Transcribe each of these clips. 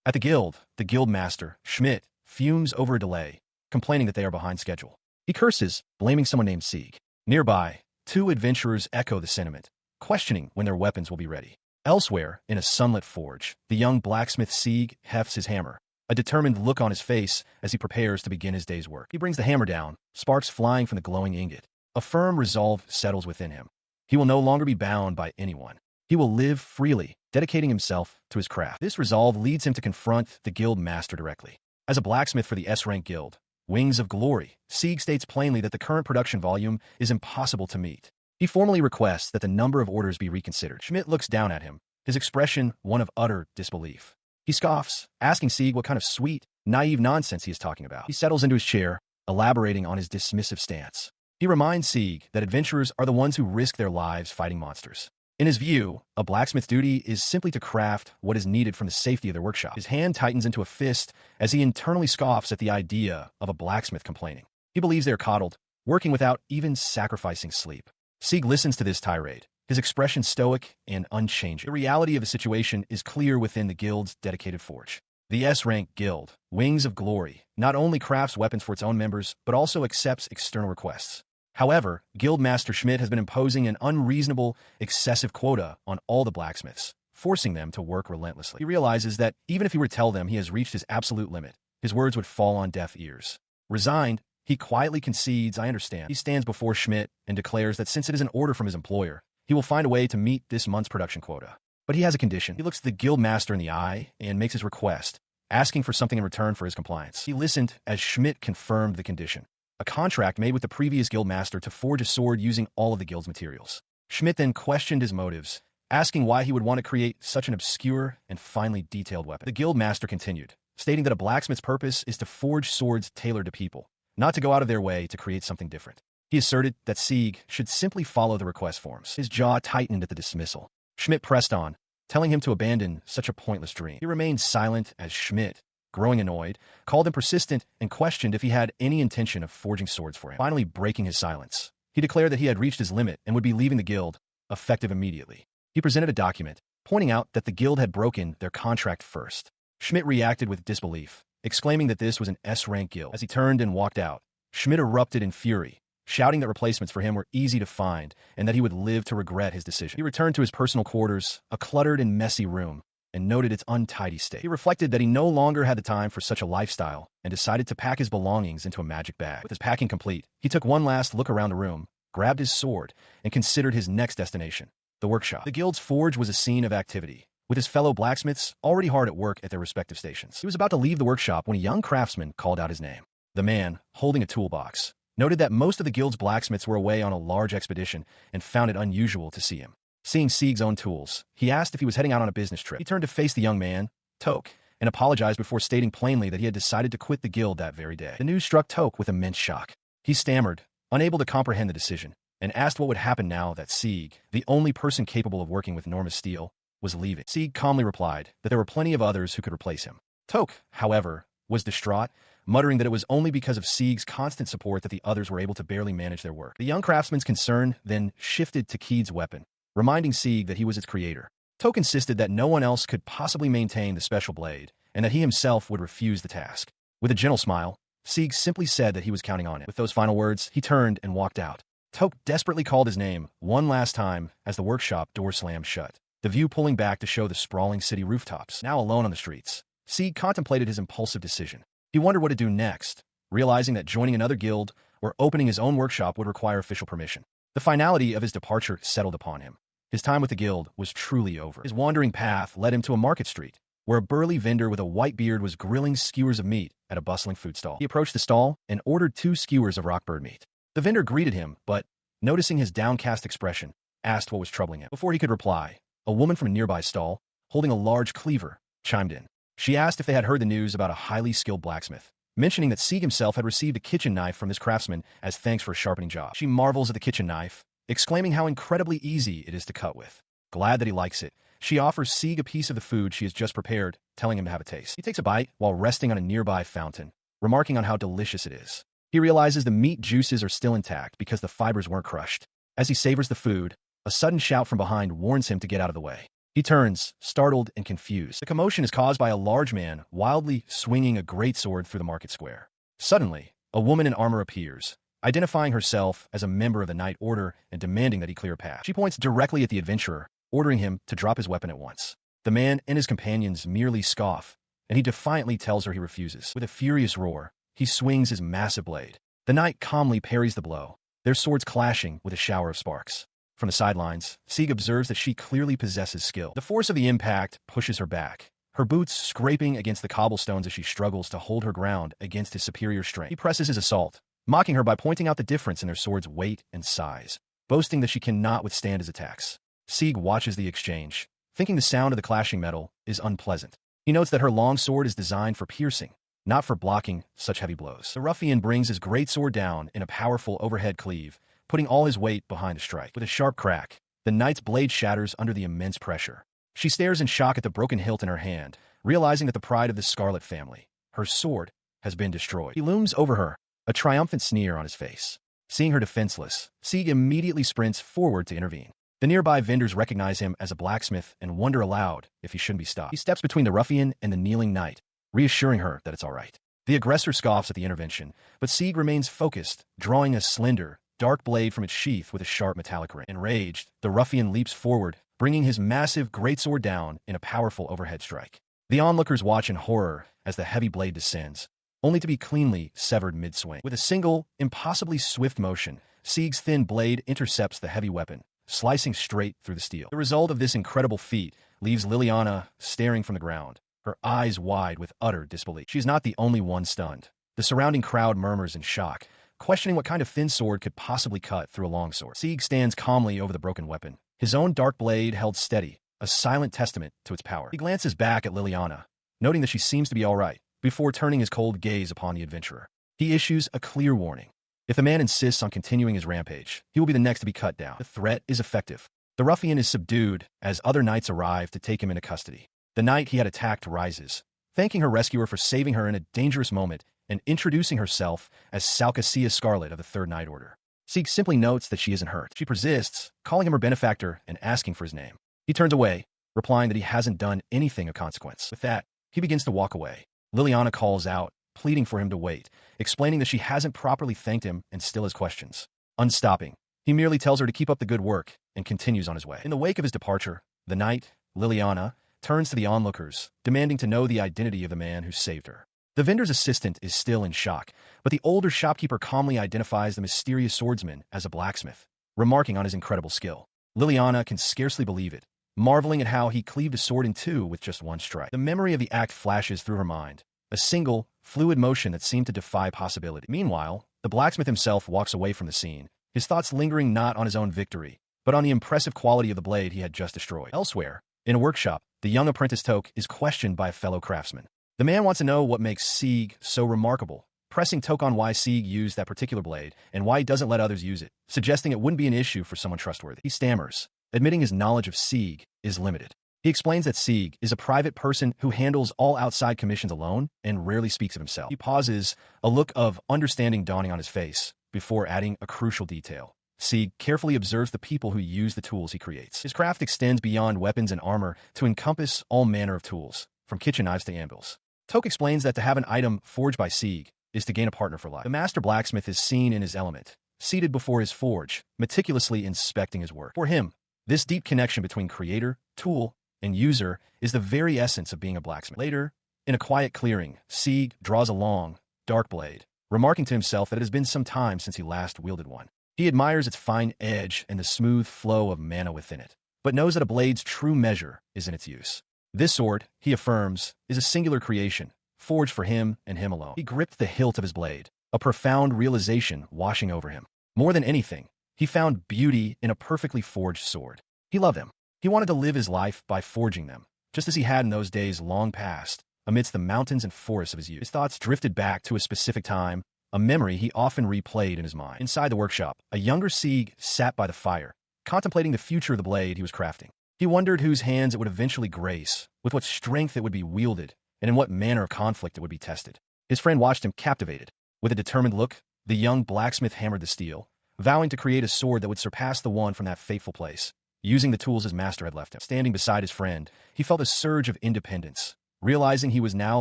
At the guild master, Schmidt, fumes over a delay, complaining that they are behind schedule. He curses, blaming someone named Sieg. Nearby, two adventurers echo the sentiment, questioning when their weapons will be ready. Elsewhere, in a sunlit forge, the young blacksmith Sieg hefts his hammer, a determined look on his face as he prepares to begin his day's work. He brings the hammer down, sparks flying from the glowing ingot. A firm resolve settles within him. He will no longer be bound by anyone. He will live freely, dedicating himself to his craft. This resolve leads him to confront the guild master directly. As a blacksmith for the S-rank guild, Wings of Glory, Sieg states plainly that the current production volume is impossible to meet. He formally requests that the number of orders be reconsidered. Schmidt looks down at him, his expression one of utter disbelief. He scoffs, asking Sieg what kind of sweet, naive nonsense he is talking about. He settles into his chair, elaborating on his dismissive stance. He reminds Sieg that adventurers are the ones who risk their lives fighting monsters. In his view, a blacksmith's duty is simply to craft what is needed from the safety of their workshop. His hand tightens into a fist as he internally scoffs at the idea of a blacksmith complaining. He believes they are coddled, working without even sacrificing sleep. Sieg listens to this tirade, his expression stoic and unchanging. The reality of the situation is clear within the guild's dedicated forge. The S-rank guild, Wings of Glory, not only crafts weapons for its own members, but also accepts external requests. However, Guildmaster Schmidt has been imposing an unreasonable, excessive quota on all the blacksmiths, forcing them to work relentlessly. He realizes that even if he were to tell them he has reached his absolute limit, his words would fall on deaf ears. Resigned, he quietly concedes, "I understand." He stands before Schmidt and declares that since it is an order from his employer, he will find a way to meet this month's production quota. But he has a condition. He looks the Guildmaster in the eye and makes his request, asking for something in return for his compliance. He listened as Schmidt confirmed the condition. A contract made with the previous guildmaster to forge a sword using all of the guild's materials. Schmidt then questioned his motives, asking why he would want to create such an obscure and finely detailed weapon. The guildmaster continued, stating that a blacksmith's purpose is to forge swords tailored to people, not to go out of their way to create something different. He asserted that Sieg should simply follow the request forms. His jaw tightened at the dismissal. Schmidt pressed on, telling him to abandon such a pointless dream. He remained silent as Schmidt, growing annoyed, called him persistent and questioned if he had any intention of forging swords for him. Finally breaking his silence, he declared that he had reached his limit and would be leaving the guild, effective immediately. He presented a document, pointing out that the guild had broken their contract first. Schmidt reacted with disbelief, exclaiming that this was an S-rank guild. As he turned and walked out, Schmidt erupted in fury, shouting that replacements for him were easy to find and that he would live to regret his decision. He returned to his personal quarters, a cluttered and messy room, and noted its untidy state. He reflected that he no longer had the time for such a lifestyle and decided to pack his belongings into a magic bag. With his packing complete, he took one last look around the room, grabbed his sword, and considered his next destination, the workshop. The guild's forge was a scene of activity, with his fellow blacksmiths already hard at work at their respective stations. He was about to leave the workshop when a young craftsman called out his name. The man, holding a toolbox, noted that most of the guild's blacksmiths were away on a large expedition and found it unusual to see him. Seeing Sieg's own tools, he asked if he was heading out on a business trip. He turned to face the young man, Toke, and apologized before stating plainly that he had decided to quit the guild that very day. The news struck Toke with immense shock. He stammered, unable to comprehend the decision, and asked what would happen now that Sieg, the only person capable of working with enormous steel, was leaving. Sieg calmly replied that there were plenty of others who could replace him. Toke, however, was distraught, muttering that it was only because of Sieg's constant support that the others were able to barely manage their work. The young craftsman's concern then shifted to Keed's weapon, reminding Sieg that he was its creator. Toke insisted that no one else could possibly maintain the special blade, and that he himself would refuse the task. With a gentle smile, Sieg simply said that he was counting on it. With those final words, he turned and walked out. Toke desperately called his name one last time as the workshop door slammed shut, the view pulling back to show the sprawling city rooftops. Now alone on the streets, Sieg contemplated his impulsive decision. He wondered what to do next, realizing that joining another guild or opening his own workshop would require official permission. The finality of his departure settled upon him. His time with the guild was truly over. His wandering path led him to a market street, where a burly vendor with a white beard was grilling skewers of meat at a bustling food stall. He approached the stall and ordered 2 skewers of rockbird meat. The vendor greeted him, but, noticing his downcast expression, asked what was troubling him. Before he could reply, a woman from a nearby stall, holding a large cleaver, chimed in. She asked if they had heard the news about a highly skilled blacksmith, mentioning that Sieg himself had received a kitchen knife from this craftsman as thanks for a sharpening job. She marvels at the kitchen knife, exclaiming how incredibly easy it is to cut with. Glad that he likes it, she offers Sieg a piece of the food she has just prepared, telling him to have a taste. He takes a bite while resting on a nearby fountain, remarking on how delicious it is. He realizes the meat juices are still intact because the fibers weren't crushed. As he savors the food, a sudden shout from behind warns him to get out of the way. He turns, startled and confused. The commotion is caused by a large man wildly swinging a greatsword through the market square. Suddenly, a woman in armor appears, identifying herself as a member of the Night Order and demanding that he clear a path. She points directly at the adventurer, ordering him to drop his weapon at once. The man and his companions merely scoff, and he defiantly tells her he refuses. With a furious roar, he swings his massive blade. The knight calmly parries the blow, their swords clashing with a shower of sparks. From the sidelines, Sieg observes that she clearly possesses skill. The force of the impact pushes her back, her boots scraping against the cobblestones as she struggles to hold her ground against his superior strength. He presses his assault, mocking her by pointing out the difference in their swords' weight and size, boasting that she cannot withstand his attacks. Sieg watches the exchange, thinking the sound of the clashing metal is unpleasant. He notes that her long sword is designed for piercing, not for blocking such heavy blows. The ruffian brings his greatsword down in a powerful overhead cleave, putting all his weight behind the strike. With a sharp crack, the knight's blade shatters under the immense pressure. She stares in shock at the broken hilt in her hand, realizing that the pride of the Scarlet family, her sword, has been destroyed. He looms over her, a triumphant sneer on his face. Seeing her defenseless, Sieg immediately sprints forward to intervene. The nearby vendors recognize him as a blacksmith and wonder aloud if he shouldn't be stopped. He steps between the ruffian and the kneeling knight, reassuring her that it's all right. The aggressor scoffs at the intervention, but Sieg remains focused, drawing a slender, dark blade from its sheath with a sharp metallic ring. Enraged, the ruffian leaps forward, bringing his massive greatsword down in a powerful overhead strike. The onlookers watch in horror as the heavy blade descends, only to be cleanly severed mid-swing. With a single, impossibly swift motion, Sieg's thin blade intercepts the heavy weapon, slicing straight through the steel. The result of this incredible feat leaves Liliana staring from the ground, her eyes wide with utter disbelief. She's not the only one stunned. The surrounding crowd murmurs in shock, questioning what kind of thin sword could possibly cut through a long sword. Sieg stands calmly over the broken weapon, his own dark blade held steady, a silent testament to its power. He glances back at Liliana, noting that she seems to be all right, before turning his cold gaze upon the adventurer. He issues a clear warning. If the man insists on continuing his rampage, he will be the next to be cut down. The threat is effective. The ruffian is subdued as other knights arrive to take him into custody. The knight he had attacked rises, thanking her rescuer for saving her in a dangerous moment and introducing herself as Salcasia Scarlet of the Third Night Order. Sieg simply notes that she isn't hurt. She persists, calling him her benefactor and asking for his name. He turns away, replying that he hasn't done anything of consequence. With that, he begins to walk away. Liliana calls out, pleading for him to wait, explaining that she hasn't properly thanked him and still has questions. Unstopping, he merely tells her to keep up the good work and continues on his way. In the wake of his departure, the knight, Liliana, turns to the onlookers, demanding to know the identity of the man who saved her. The vendor's assistant is still in shock, but the older shopkeeper calmly identifies the mysterious swordsman as a blacksmith, remarking on his incredible skill. Liliana can scarcely believe it, marveling at how he cleaved a sword in two with just one strike. The memory of the act flashes through her mind, a single, fluid motion that seemed to defy possibility. Meanwhile, the blacksmith himself walks away from the scene, his thoughts lingering not on his own victory, but on the impressive quality of the blade he had just destroyed. Elsewhere, in a workshop, the young apprentice Toke is questioned by a fellow craftsman. The man wants to know what makes Sieg so remarkable, pressing Toke on why Sieg used that particular blade and why he doesn't let others use it, suggesting it wouldn't be an issue for someone trustworthy. He stammers, admitting his knowledge of Sieg is limited. He explains that Sieg is a private person who handles all outside commissions alone and rarely speaks of himself. He pauses, a look of understanding dawning on his face, before adding a crucial detail. Sieg carefully observes the people who use the tools he creates. His craft extends beyond weapons and armor to encompass all manner of tools, from kitchen knives to anvils. Toke explains that to have an item forged by Sieg is to gain a partner for life. The master blacksmith is seen in his element, seated before his forge, meticulously inspecting his work. For him, this deep connection between creator, tool, and user is the very essence of being a blacksmith. Later, in a quiet clearing, Sieg draws a long, dark blade, remarking to himself that it has been some time since he last wielded one. He admires its fine edge and the smooth flow of mana within it, but knows that a blade's true measure is in its use. This sword, he affirms, is a singular creation, forged for him and him alone. He gripped the hilt of his blade, a profound realization washing over him. More than anything, he found beauty in a perfectly forged sword. He loved them. He wanted to live his life by forging them, just as he had in those days long past, amidst the mountains and forests of his youth. His thoughts drifted back to a specific time, a memory he often replayed in his mind. Inside the workshop, a younger Sieg sat by the fire, contemplating the future of the blade he was crafting. He wondered whose hands it would eventually grace, with what strength it would be wielded, and in what manner of conflict it would be tested. His friend watched him captivated. With a determined look, the young blacksmith hammered the steel, vowing to create a sword that would surpass the one from that fateful place. using the tools his master had left him. Standing beside his friend, he felt a surge of independence, realizing he was now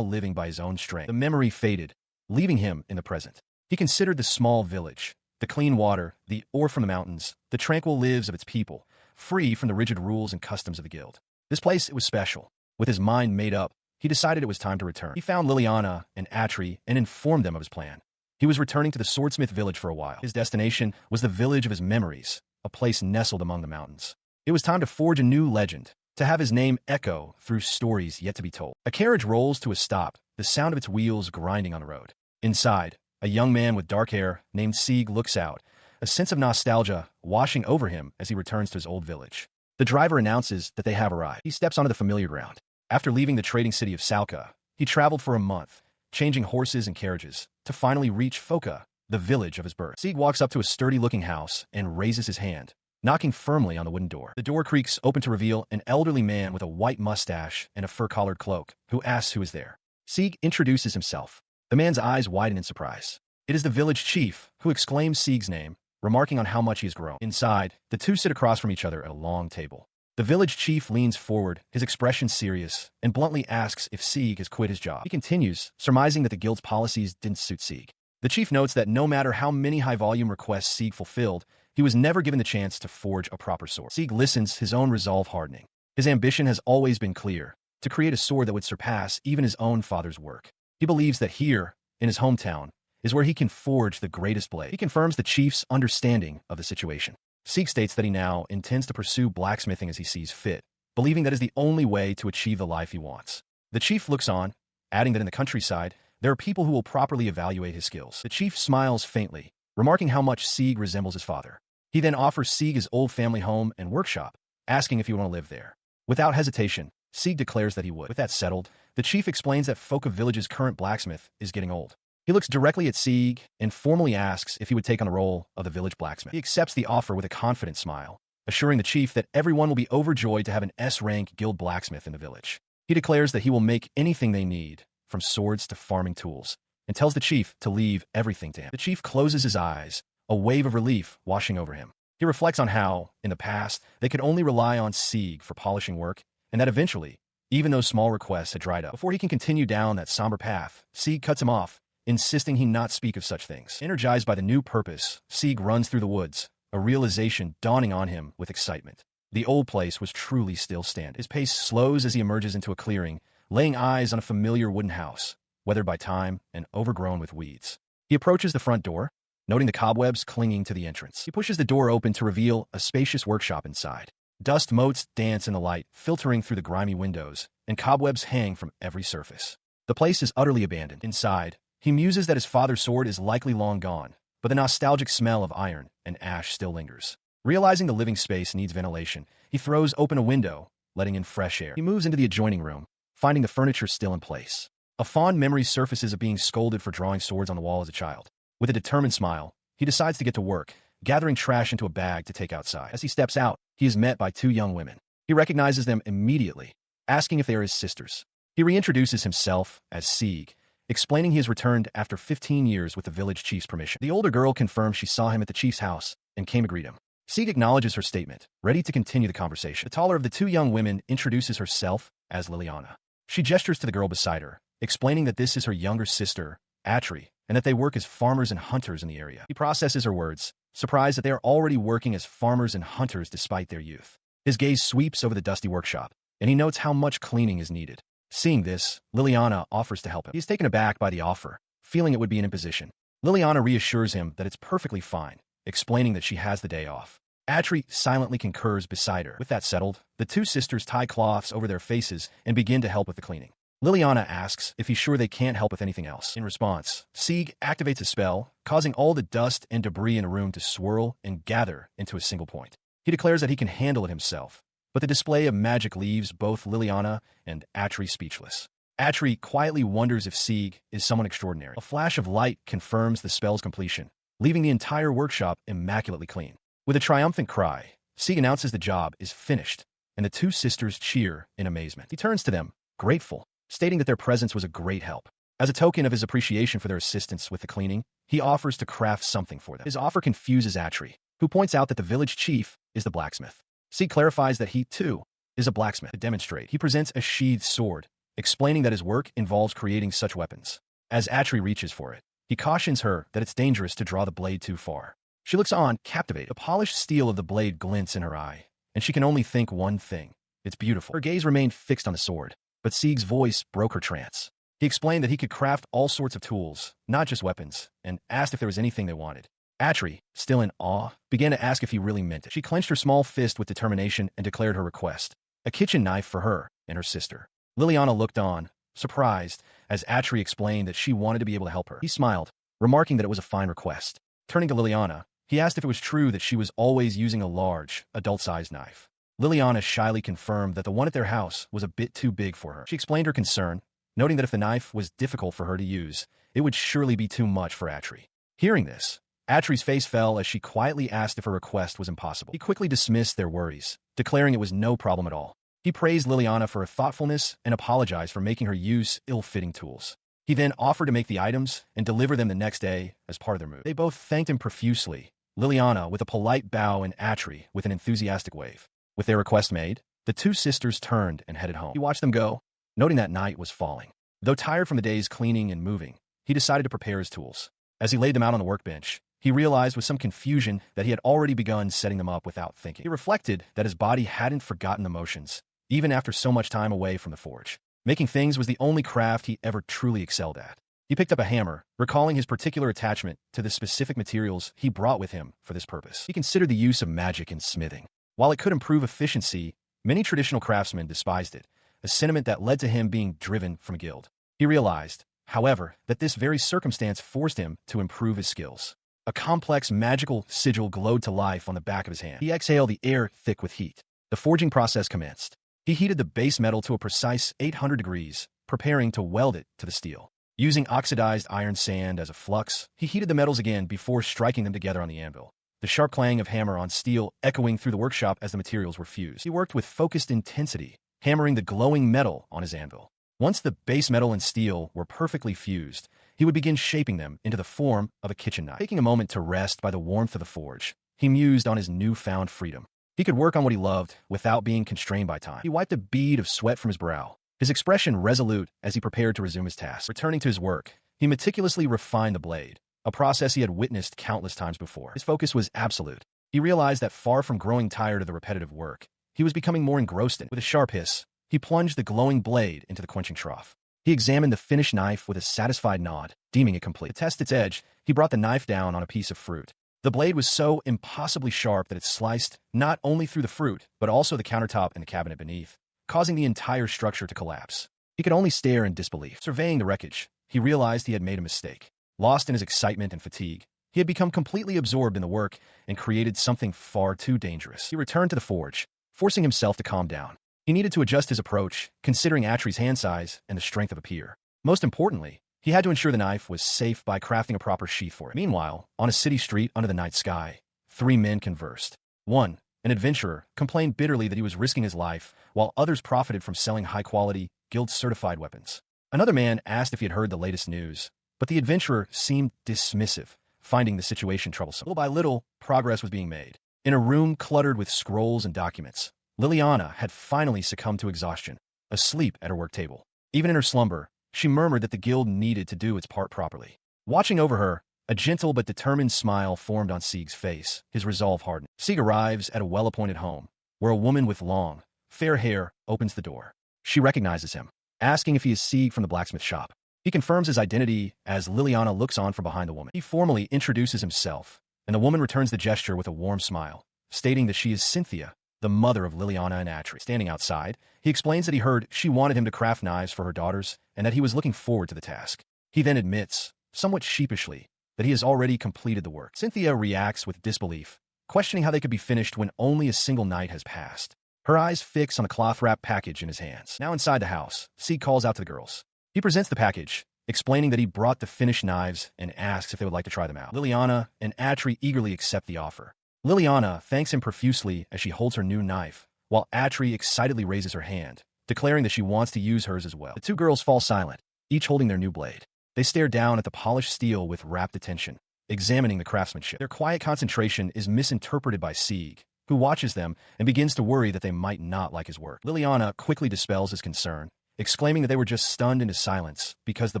living by his own strength. The memory faded, leaving him in the present. He considered the small village, the clean water, the ore from the mountains, the tranquil lives of its people, free from the rigid rules and customs of the guild. This place, it was special. With his mind made up, he decided it was time to return. He found Liliana and Atri and informed them of his plan. He was returning to the swordsmith village for a while. His destination was the village of his memories, a place nestled among the mountains. It was time to forge a new legend, to have his name echo through stories yet to be told. A carriage rolls to a stop, the sound of its wheels grinding on the road. Inside, a young man with dark hair named Sieg looks out, a sense of nostalgia washing over him as he returns to his old village. The driver announces that they have arrived. He steps onto the familiar ground. After leaving the trading city of Salka, he traveled for a month, changing horses and carriages, to finally reach Foka, the village of his birth. Sieg walks up to a sturdy-looking house and raises his hand, knocking firmly on the wooden door. The door creaks open to reveal an elderly man with a white mustache and a fur-collared cloak, who asks who is there. Sieg introduces himself. The man's eyes widen in surprise. It is the village chief, who exclaims Sieg's name, remarking on how much he has grown. Inside, the two sit across from each other at a long table. The village chief leans forward, his expression serious, and bluntly asks if Sieg has quit his job. He continues, surmising that the guild's policies didn't suit Sieg. The chief notes that no matter how many high-volume requests Sieg fulfilled, he was never given the chance to forge a proper sword. Sieg listens, his own resolve hardening. His ambition has always been clear, to create a sword that would surpass even his own father's work. He believes that here, in his hometown, is where he can forge the greatest blade. He confirms the chief's understanding of the situation. Sieg states that he now intends to pursue blacksmithing as he sees fit, believing that is the only way to achieve the life he wants. The chief looks on, adding that in the countryside, there are people who will properly evaluate his skills. The chief smiles faintly, remarking how much Sieg resembles his father. He then offers Sieg his old family home and workshop, asking if he would want to live there. Without hesitation, Sieg declares that he would. With that settled, the chief explains that Foka Village's current blacksmith is getting old. He looks directly at Sieg and formally asks if he would take on the role of the village blacksmith. He accepts the offer with a confident smile, assuring the chief that everyone will be overjoyed to have an S-rank guild blacksmith in the village. He declares that he will make anything they need, from swords to farming tools, and tells the chief to leave everything to him. The chief closes his eyes, a wave of relief washing over him. He reflects on how, in the past, they could only rely on Sieg for polishing work, and that eventually, even those small requests had dried up. Before he can continue down that somber path, Sieg cuts him off, insisting he not speak of such things. Energized by the new purpose, Sieg runs through the woods, a realization dawning on him with excitement. The old place was truly still standing. His pace slows as he emerges into a clearing, laying eyes on a familiar wooden house, weathered by time and overgrown with weeds. He approaches the front door, noting the cobwebs clinging to the entrance. He pushes the door open to reveal a spacious workshop inside. Dust motes dance in the light, filtering through the grimy windows, and cobwebs hang from every surface. The place is utterly abandoned. Inside, he muses that his father's sword is likely long gone, but the nostalgic smell of iron and ash still lingers. Realizing the living space needs ventilation, he throws open a window, letting in fresh air. He moves into the adjoining room, finding the furniture still in place. A fond memory surfaces of being scolded for drawing swords on the wall as a child. With a determined smile, he decides to get to work, gathering trash into a bag to take outside. As he steps out, he is met by two young women. He recognizes them immediately, asking if they are his sisters. He reintroduces himself as Sieg, explaining he has returned after 15 years with the village chief's permission. The older girl confirms she saw him at the chief's house and came to greet him. Sieg acknowledges her statement, ready to continue the conversation. The taller of the two young women introduces herself as Liliana. She gestures to the girl beside her, explaining that this is her younger sister, Atri, and that they work as farmers and hunters in the area. He processes her words, surprised that they are already working as farmers and hunters despite their youth. His gaze sweeps over the dusty workshop, and he notes how much cleaning is needed. Seeing this, Liliana offers to help him. He is taken aback by the offer, feeling it would be an imposition. Liliana reassures him that it's perfectly fine, explaining that she has the day off. Atri silently concurs beside her. With that settled, the two sisters tie cloths over their faces and begin to help with the cleaning. Liliana asks if he's sure they can't help with anything else. In response, Sieg activates a spell, causing all the dust and debris in a room to swirl and gather into a single point. He declares that he can handle it himself, but the display of magic leaves both Liliana and Atri speechless. Atri quietly wonders if Sieg is someone extraordinary. A flash of light confirms the spell's completion, leaving the entire workshop immaculately clean. With a triumphant cry, Sieg announces the job is finished, and the two sisters cheer in amazement. He turns to them, grateful, stating that their presence was a great help. As a token of his appreciation for their assistance with the cleaning, he offers to craft something for them. His offer confuses Atri, who points out that the village chief is the blacksmith. Sieg clarifies that he, too, is a blacksmith. To demonstrate, he presents a sheathed sword, explaining that his work involves creating such weapons. As Atri reaches for it, he cautions her that it's dangerous to draw the blade too far. She looks on, captivated. The polished steel of the blade glints in her eye, and she can only think one thing. It's beautiful. Her gaze remained fixed on the sword, but Sieg's voice broke her trance. He explained that he could craft all sorts of tools, not just weapons, and asked if there was anything they wanted. Atri, still in awe, began to ask if he really meant it. She clenched her small fist with determination and declared her request. A kitchen knife for her and her sister. Liliana looked on, surprised, as Atri explained that she wanted to be able to help her. He smiled, remarking that it was a fine request. Turning to Liliana, he asked if it was true that she was always using a large, adult-sized knife. Liliana shyly confirmed that the one at their house was a bit too big for her. She explained her concern, noting that if the knife was difficult for her to use, it would surely be too much for Atri. Hearing this, Atri's face fell as she quietly asked if her request was impossible. He quickly dismissed their worries, declaring it was no problem at all. He praised Liliana for her thoughtfulness and apologized for making her use ill-fitting tools. He then offered to make the items and deliver them the next day as part of their move. They both thanked him profusely, Liliana with a polite bow and Atri with an enthusiastic wave. With their request made, the two sisters turned and headed home. He watched them go, noting that night was falling. Though tired from the day's cleaning and moving, he decided to prepare his tools. As he laid them out on the workbench, he realized with some confusion that he had already begun setting them up without thinking. He reflected that his body hadn't forgotten the motions, even after so much time away from the forge. Making things was the only craft he ever truly excelled at. He picked up a hammer, recalling his particular attachment to the specific materials he brought with him for this purpose. He considered the use of magic in smithing. While it could improve efficiency, many traditional craftsmen despised it, a sentiment that led to him being driven from a guild. He realized, however, that this very circumstance forced him to improve his skills. A complex magical sigil glowed to life on the back of his hand. He exhaled the air thick with heat. The forging process commenced. He heated the base metal to a precise 800 degrees, preparing to weld it to the steel. Using oxidized iron sand as a flux, he heated the metals again before striking them together on the anvil. The sharp clang of hammer on steel echoing through the workshop as the materials were fused. He worked with focused intensity, hammering the glowing metal on his anvil. Once the base metal and steel were perfectly fused, he would begin shaping them into the form of a kitchen knife. Taking a moment to rest by the warmth of the forge, he mused on his newfound freedom. He could work on what he loved without being constrained by time. He wiped a bead of sweat from his brow, his expression resolute as he prepared to resume his task. Returning to his work, he meticulously refined the blade, a process he had witnessed countless times before. His focus was absolute. He realized that far from growing tired of the repetitive work, he was becoming more engrossed in it. With a sharp hiss, he plunged the glowing blade into the quenching trough. He examined the finished knife with a satisfied nod, deeming it complete. To test its edge, he brought the knife down on a piece of fruit. The blade was so impossibly sharp that it sliced not only through the fruit, but also the countertop and the cabinet beneath, causing the entire structure to collapse. He could only stare in disbelief. Surveying the wreckage, he realized he had made a mistake. Lost in his excitement and fatigue, he had become completely absorbed in the work and created something far too dangerous. He returned to the forge, forcing himself to calm down. He needed to adjust his approach, considering Atri's hand size and the strength of a peer. Most importantly, he had to ensure the knife was safe by crafting a proper sheath for it. Meanwhile, on a city street under the night sky, three men conversed. One, an adventurer, complained bitterly that he was risking his life, while others profited from selling high-quality, guild-certified weapons. Another man asked if he had heard the latest news, but the adventurer seemed dismissive, finding the situation troublesome. Little by little, progress was being made. In a room cluttered with scrolls and documents, Liliana had finally succumbed to exhaustion, asleep at her work table. Even in her slumber, she murmured that the guild needed to do its part properly. Watching over her, a gentle but determined smile formed on Sieg's face, his resolve hardened. Sieg arrives at a well-appointed home, where a woman with long, fair hair opens the door. She recognizes him, asking if he is Sieg from the blacksmith shop. He confirms his identity as Liliana looks on from behind the woman. He formally introduces himself, and the woman returns the gesture with a warm smile, stating that she is Cynthia, the mother of Liliana and Atri. Standing outside, he explains that he heard she wanted him to craft knives for her daughters and that he was looking forward to the task. He then admits, somewhat sheepishly, that he has already completed the work. Cynthia reacts with disbelief, questioning how they could be finished when only a single night has passed. Her eyes fix on the cloth-wrapped package in his hands. Now inside the house, Sieg calls out to the girls. He presents the package, explaining that he brought the finished knives and asks if they would like to try them out. Liliana and Atri eagerly accept the offer. Liliana thanks him profusely as she holds her new knife, while Atri excitedly raises her hand, declaring that she wants to use hers as well. The two girls fall silent, each holding their new blade. They stare down at the polished steel with rapt attention, examining the craftsmanship. Their quiet concentration is misinterpreted by Sieg, who watches them and begins to worry that they might not like his work. Liliana quickly dispels his concern, exclaiming that they were just stunned into silence because the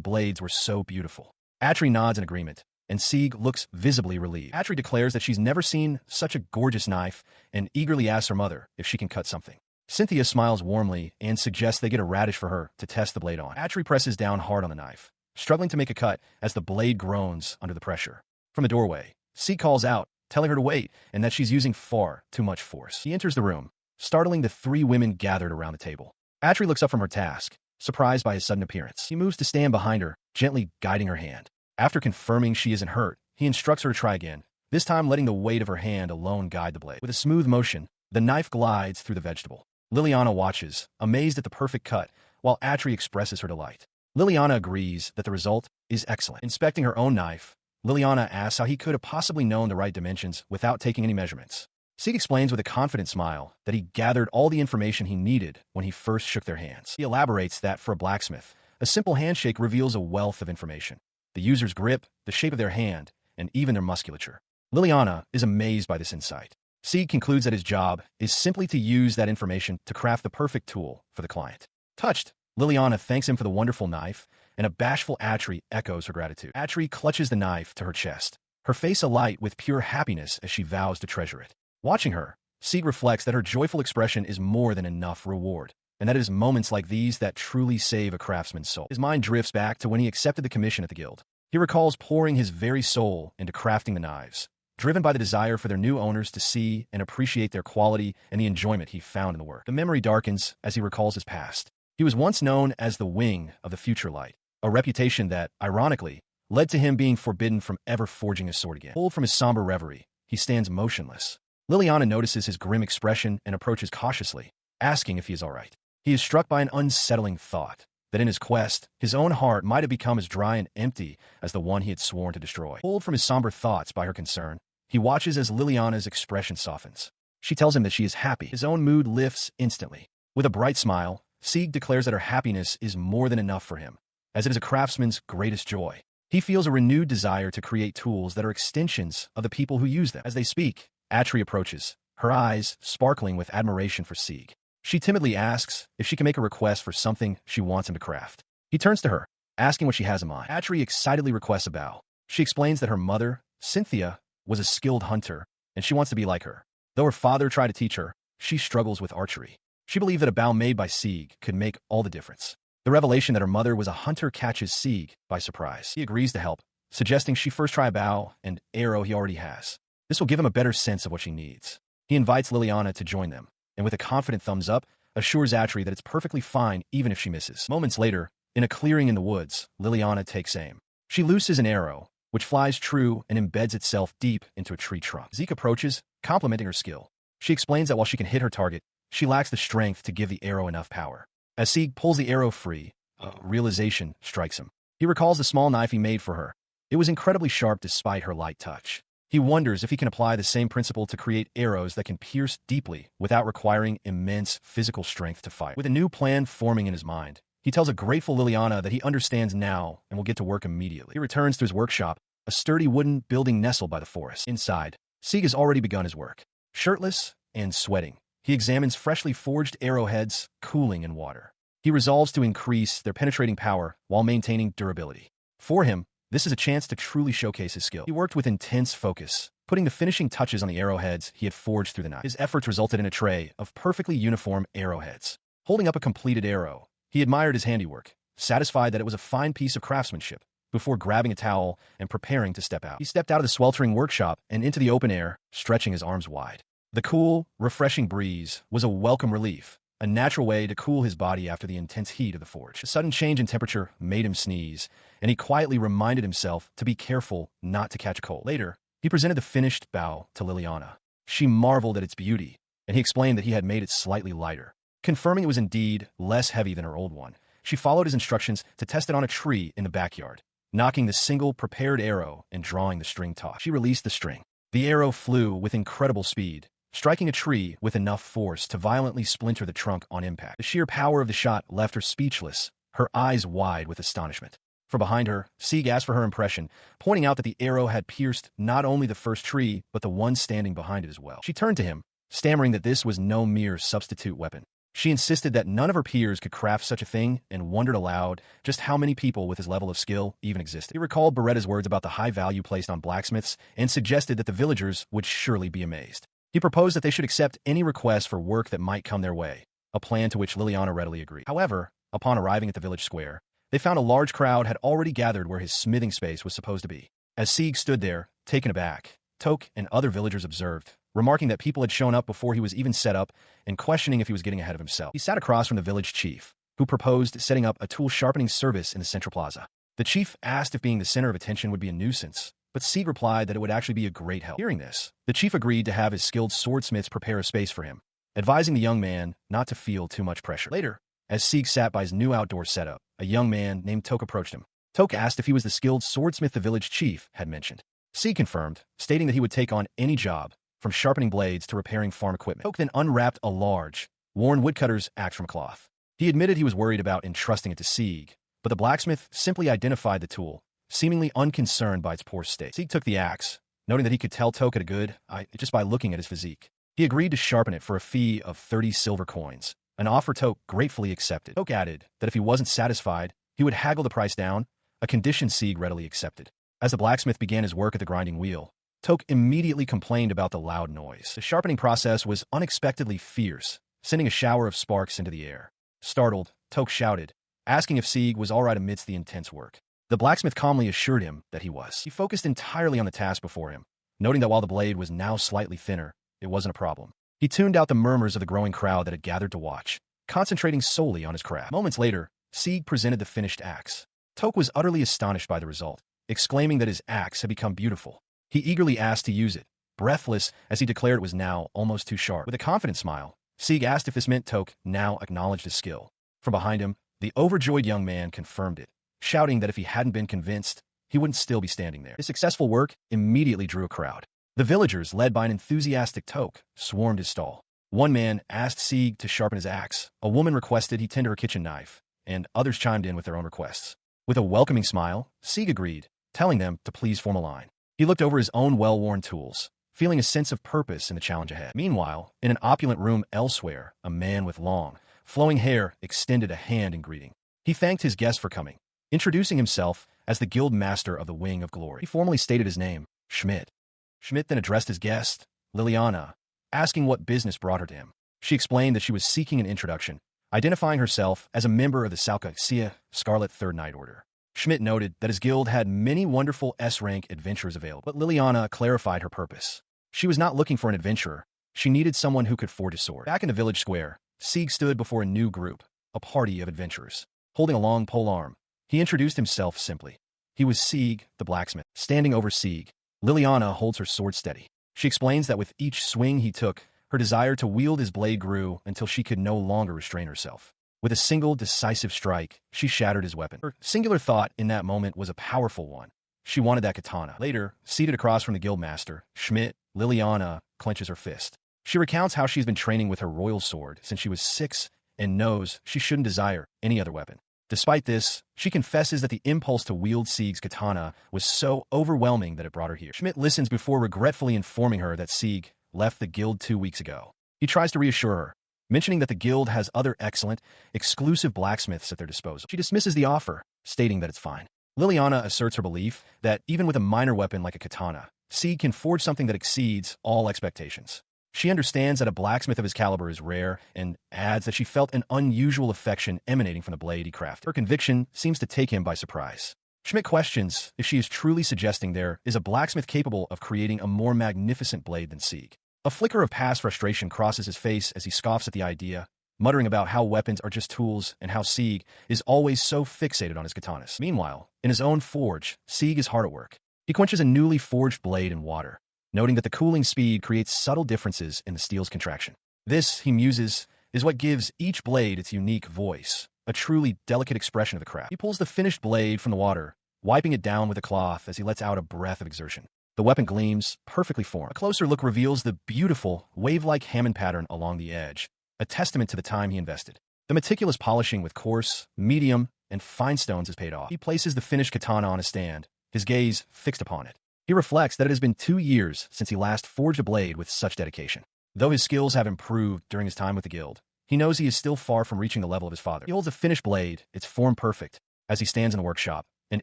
blades were so beautiful. Atri nods in agreement, and Sieg looks visibly relieved. Atri declares that she's never seen such a gorgeous knife and eagerly asks her mother if she can cut something. Cynthia smiles warmly and suggests they get a radish for her to test the blade on. Atri presses down hard on the knife, struggling to make a cut as the blade groans under the pressure. From the doorway, Sieg calls out, telling her to wait and that she's using far too much force. He enters the room, startling the three women gathered around the table. Atri looks up from her task, surprised by his sudden appearance. He moves to stand behind her, gently guiding her hand. After confirming she isn't hurt, he instructs her to try again, this time letting the weight of her hand alone guide the blade. With a smooth motion, the knife glides through the vegetable. Liliana watches, amazed at the perfect cut, while Atri expresses her delight. Liliana agrees that the result is excellent. Inspecting her own knife, Liliana asks how he could have possibly known the right dimensions without taking any measurements. Sieg explains with a confident smile that he gathered all the information he needed when he first shook their hands. He elaborates that for a blacksmith, a simple handshake reveals a wealth of information. The user's grip, the shape of their hand, and even their musculature. Liliana is amazed by this insight. Sieg concludes that his job is simply to use that information to craft the perfect tool for the client. Touched, Liliana thanks him for the wonderful knife, and a bashful Atri echoes her gratitude. Atri clutches the knife to her chest, her face alight with pure happiness as she vows to treasure it. Watching her, Sieg reflects that her joyful expression is more than enough reward, and that it is moments like these that truly save a craftsman's soul. His mind drifts back to when he accepted the commission at the guild. He recalls pouring his very soul into crafting the knives, driven by the desire for their new owners to see and appreciate their quality and the enjoyment he found in the work. The memory darkens as he recalls his past. He was once known as the Wing of the Future Light, a reputation that, ironically, led to him being forbidden from ever forging his sword again. Pulled from his somber reverie, he stands motionless. Liliana notices his grim expression and approaches cautiously, asking if he is all right. He is struck by an unsettling thought, that in his quest, his own heart might have become as dry and empty as the one he had sworn to destroy. Pulled from his somber thoughts by her concern, he watches as Liliana's expression softens. She tells him that she is happy. His own mood lifts instantly. With a bright smile, Sieg declares that her happiness is more than enough for him, as it is a craftsman's greatest joy. He feels a renewed desire to create tools that are extensions of the people who use them. As they speak, Atri approaches, her eyes sparkling with admiration for Sieg. She timidly asks if she can make a request for something she wants him to craft. He turns to her, asking what she has in mind. Atri excitedly requests a bow. She explains that her mother, Cynthia, was a skilled hunter, and she wants to be like her. Though her father tried to teach her, she struggles with archery. She believed that a bow made by Sieg could make all the difference. The revelation that her mother was a hunter catches Sieg by surprise. He agrees to help, suggesting she first try a bow and arrow he already has. This will give him a better sense of what she needs. He invites Liliana to join them, and with a confident thumbs up, assures Atri that it's perfectly fine even if she misses. Moments later, in a clearing in the woods, Liliana takes aim. She looses an arrow, which flies true and embeds itself deep into a tree trunk. Zeke approaches, complimenting her skill. She explains that while she can hit her target, she lacks the strength to give the arrow enough power. As Sieg pulls the arrow free, a realization strikes him. He recalls the small knife he made for her. It was incredibly sharp despite her light touch. He wonders if he can apply the same principle to create arrows that can pierce deeply without requiring immense physical strength to fire. With a new plan forming in his mind, he tells a grateful Liliana that he understands now and will get to work immediately. He returns to his workshop, a sturdy wooden building nestled by the forest. Inside, Sieg has already begun his work. Shirtless and sweating, he examines freshly forged arrowheads cooling in water. He resolves to increase their penetrating power while maintaining durability. For him, this is a chance to truly showcase his skill. He worked with intense focus, putting the finishing touches on the arrowheads he had forged through the night. His efforts resulted in a tray of perfectly uniform arrowheads. Holding up a completed arrow, he admired his handiwork, satisfied that it was a fine piece of craftsmanship, before grabbing a towel and preparing to step out. He stepped out of the sweltering workshop and into the open air, stretching his arms wide. The cool, refreshing breeze was a welcome relief, a natural way to cool his body after the intense heat of the forge. A sudden change in temperature made him sneeze, and he quietly reminded himself to be careful not to catch a cold. Later, he presented the finished bow to Liliana. She marveled at its beauty, and he explained that he had made it slightly lighter. Confirming it was indeed less heavy than her old one, she followed his instructions to test it on a tree in the backyard, knocking the single prepared arrow and drawing the string taut. She released the string. The arrow flew with incredible speed, striking a tree with enough force to violently splinter the trunk on impact. The sheer power of the shot left her speechless, her eyes wide with astonishment. From behind her, Sieg asked for her impression, pointing out that the arrow had pierced not only the first tree, but the one standing behind it as well. She turned to him, stammering that this was no mere substitute weapon. She insisted that none of her peers could craft such a thing and wondered aloud just how many people with his level of skill even existed. He recalled Beretta's words about the high value placed on blacksmiths and suggested that the villagers would surely be amazed. He proposed that they should accept any request for work that might come their way, a plan to which Liliana readily agreed. However, upon arriving at the village square, they found a large crowd had already gathered where his smithing space was supposed to be. As Sieg stood there, taken aback, Toke and other villagers observed, remarking that people had shown up before he was even set up and questioning if he was getting ahead of himself. He sat across from the village chief, who proposed setting up a tool sharpening service in the central plaza. The chief asked if being the center of attention would be a nuisance, but Sieg replied that it would actually be a great help. Hearing this, the chief agreed to have his skilled swordsmiths prepare a space for him, advising the young man not to feel too much pressure. Later, as Sieg sat by his new outdoor setup, a young man named Toke approached him. Toke asked if he was the skilled swordsmith the village chief had mentioned. Sieg confirmed, stating that he would take on any job, from sharpening blades to repairing farm equipment. Toke then unwrapped a large, worn woodcutter's axe from cloth. He admitted he was worried about entrusting it to Sieg, but the blacksmith simply identified the tool, seemingly unconcerned by its poor state. Sieg took the axe, noting that he could tell Toke had a good eye just by looking at his physique. He agreed to sharpen it for a fee of 30 silver coins, an offer Toke gratefully accepted. Toke added that if he wasn't satisfied, he would haggle the price down, a condition Sieg readily accepted. As the blacksmith began his work at the grinding wheel, Toke immediately complained about the loud noise. The sharpening process was unexpectedly fierce, sending a shower of sparks into the air. Startled, Toke shouted, asking if Sieg was all right amidst the intense work. The blacksmith calmly assured him that he was. He focused entirely on the task before him, noting that while the blade was now slightly thinner, it wasn't a problem. He tuned out the murmurs of the growing crowd that had gathered to watch, concentrating solely on his craft. Moments later, Sieg presented the finished axe. Toke was utterly astonished by the result, exclaiming that his axe had become beautiful. He eagerly asked to use it, breathless as he declared it was now almost too sharp. With a confident smile, Sieg asked if this meant Toke now acknowledged his skill. From behind him, the overjoyed young man confirmed it, shouting that if he hadn't been convinced, he wouldn't still be standing there. His successful work immediately drew a crowd. The villagers, led by an enthusiastic Toke, swarmed his stall. One man asked Sieg to sharpen his axe, a woman requested he tend her kitchen knife, and others chimed in with their own requests. With a welcoming smile, Sieg agreed, telling them to please form a line. He looked over his own well-worn tools, feeling a sense of purpose in the challenge ahead. Meanwhile, in an opulent room elsewhere, a man with long, flowing hair extended a hand in greeting. He thanked his guest for coming, introducing himself as the guild master of the Wing of Glory. He formally stated his name, Schmidt. Schmidt then addressed his guest, Liliana, asking what business brought her to him. She explained that she was seeking an introduction, identifying herself as a member of the Salkaxia Scarlet Third Knight Order. Schmidt noted that his guild had many wonderful S-rank adventurers available, but Liliana clarified her purpose. She was not looking for an adventurer. She needed someone who could forge a sword. Back in the village square, Sieg stood before a new group, a party of adventurers. Holding a long polearm, he introduced himself simply. He was Sieg, the blacksmith. Standing over Sieg, Liliana holds her sword steady. She explains that with each swing he took, her desire to wield his blade grew until she could no longer restrain herself. With a single decisive strike, she shattered his weapon. Her singular thought in that moment was a powerful one. She wanted that katana. Later, seated across from the guildmaster, Schmidt, Liliana clenches her fist. She recounts how she's been training with her royal sword since she was 6 and knows she shouldn't desire any other weapon. Despite this, she confesses that the impulse to wield Sieg's katana was so overwhelming that it brought her here. Schmidt listens before regretfully informing her that Sieg left the guild 2 weeks ago. He tries to reassure her, mentioning that the guild has other excellent, exclusive blacksmiths at their disposal. She dismisses the offer, stating that it's fine. Liliana asserts her belief that even with a minor weapon like a katana, Sieg can forge something that exceeds all expectations. She understands that a blacksmith of his caliber is rare and adds that she felt an unusual affection emanating from the blade he crafted. Her conviction seems to take him by surprise. Schmidt questions if she is truly suggesting there is a blacksmith capable of creating a more magnificent blade than Sieg. A flicker of past frustration crosses his face as he scoffs at the idea, muttering about how weapons are just tools and how Sieg is always so fixated on his katanas. Meanwhile, in his own forge, Sieg is hard at work. He quenches a newly forged blade in water, noting that the cooling speed creates subtle differences in the steel's contraction. This, he muses, is what gives each blade its unique voice, a truly delicate expression of the craft. He pulls the finished blade from the water, wiping it down with a cloth as he lets out a breath of exertion. The weapon gleams, perfectly formed. A closer look reveals the beautiful, wave-like Hammond pattern along the edge, a testament to the time he invested. The meticulous polishing with coarse, medium, and fine stones has paid off. He places the finished katana on a stand, his gaze fixed upon it. He reflects that it has been 2 years since he last forged a blade with such dedication. Though his skills have improved during his time with the guild, he knows he is still far from reaching the level of his father. He holds a finished blade, its form perfect. As he stands in the workshop, an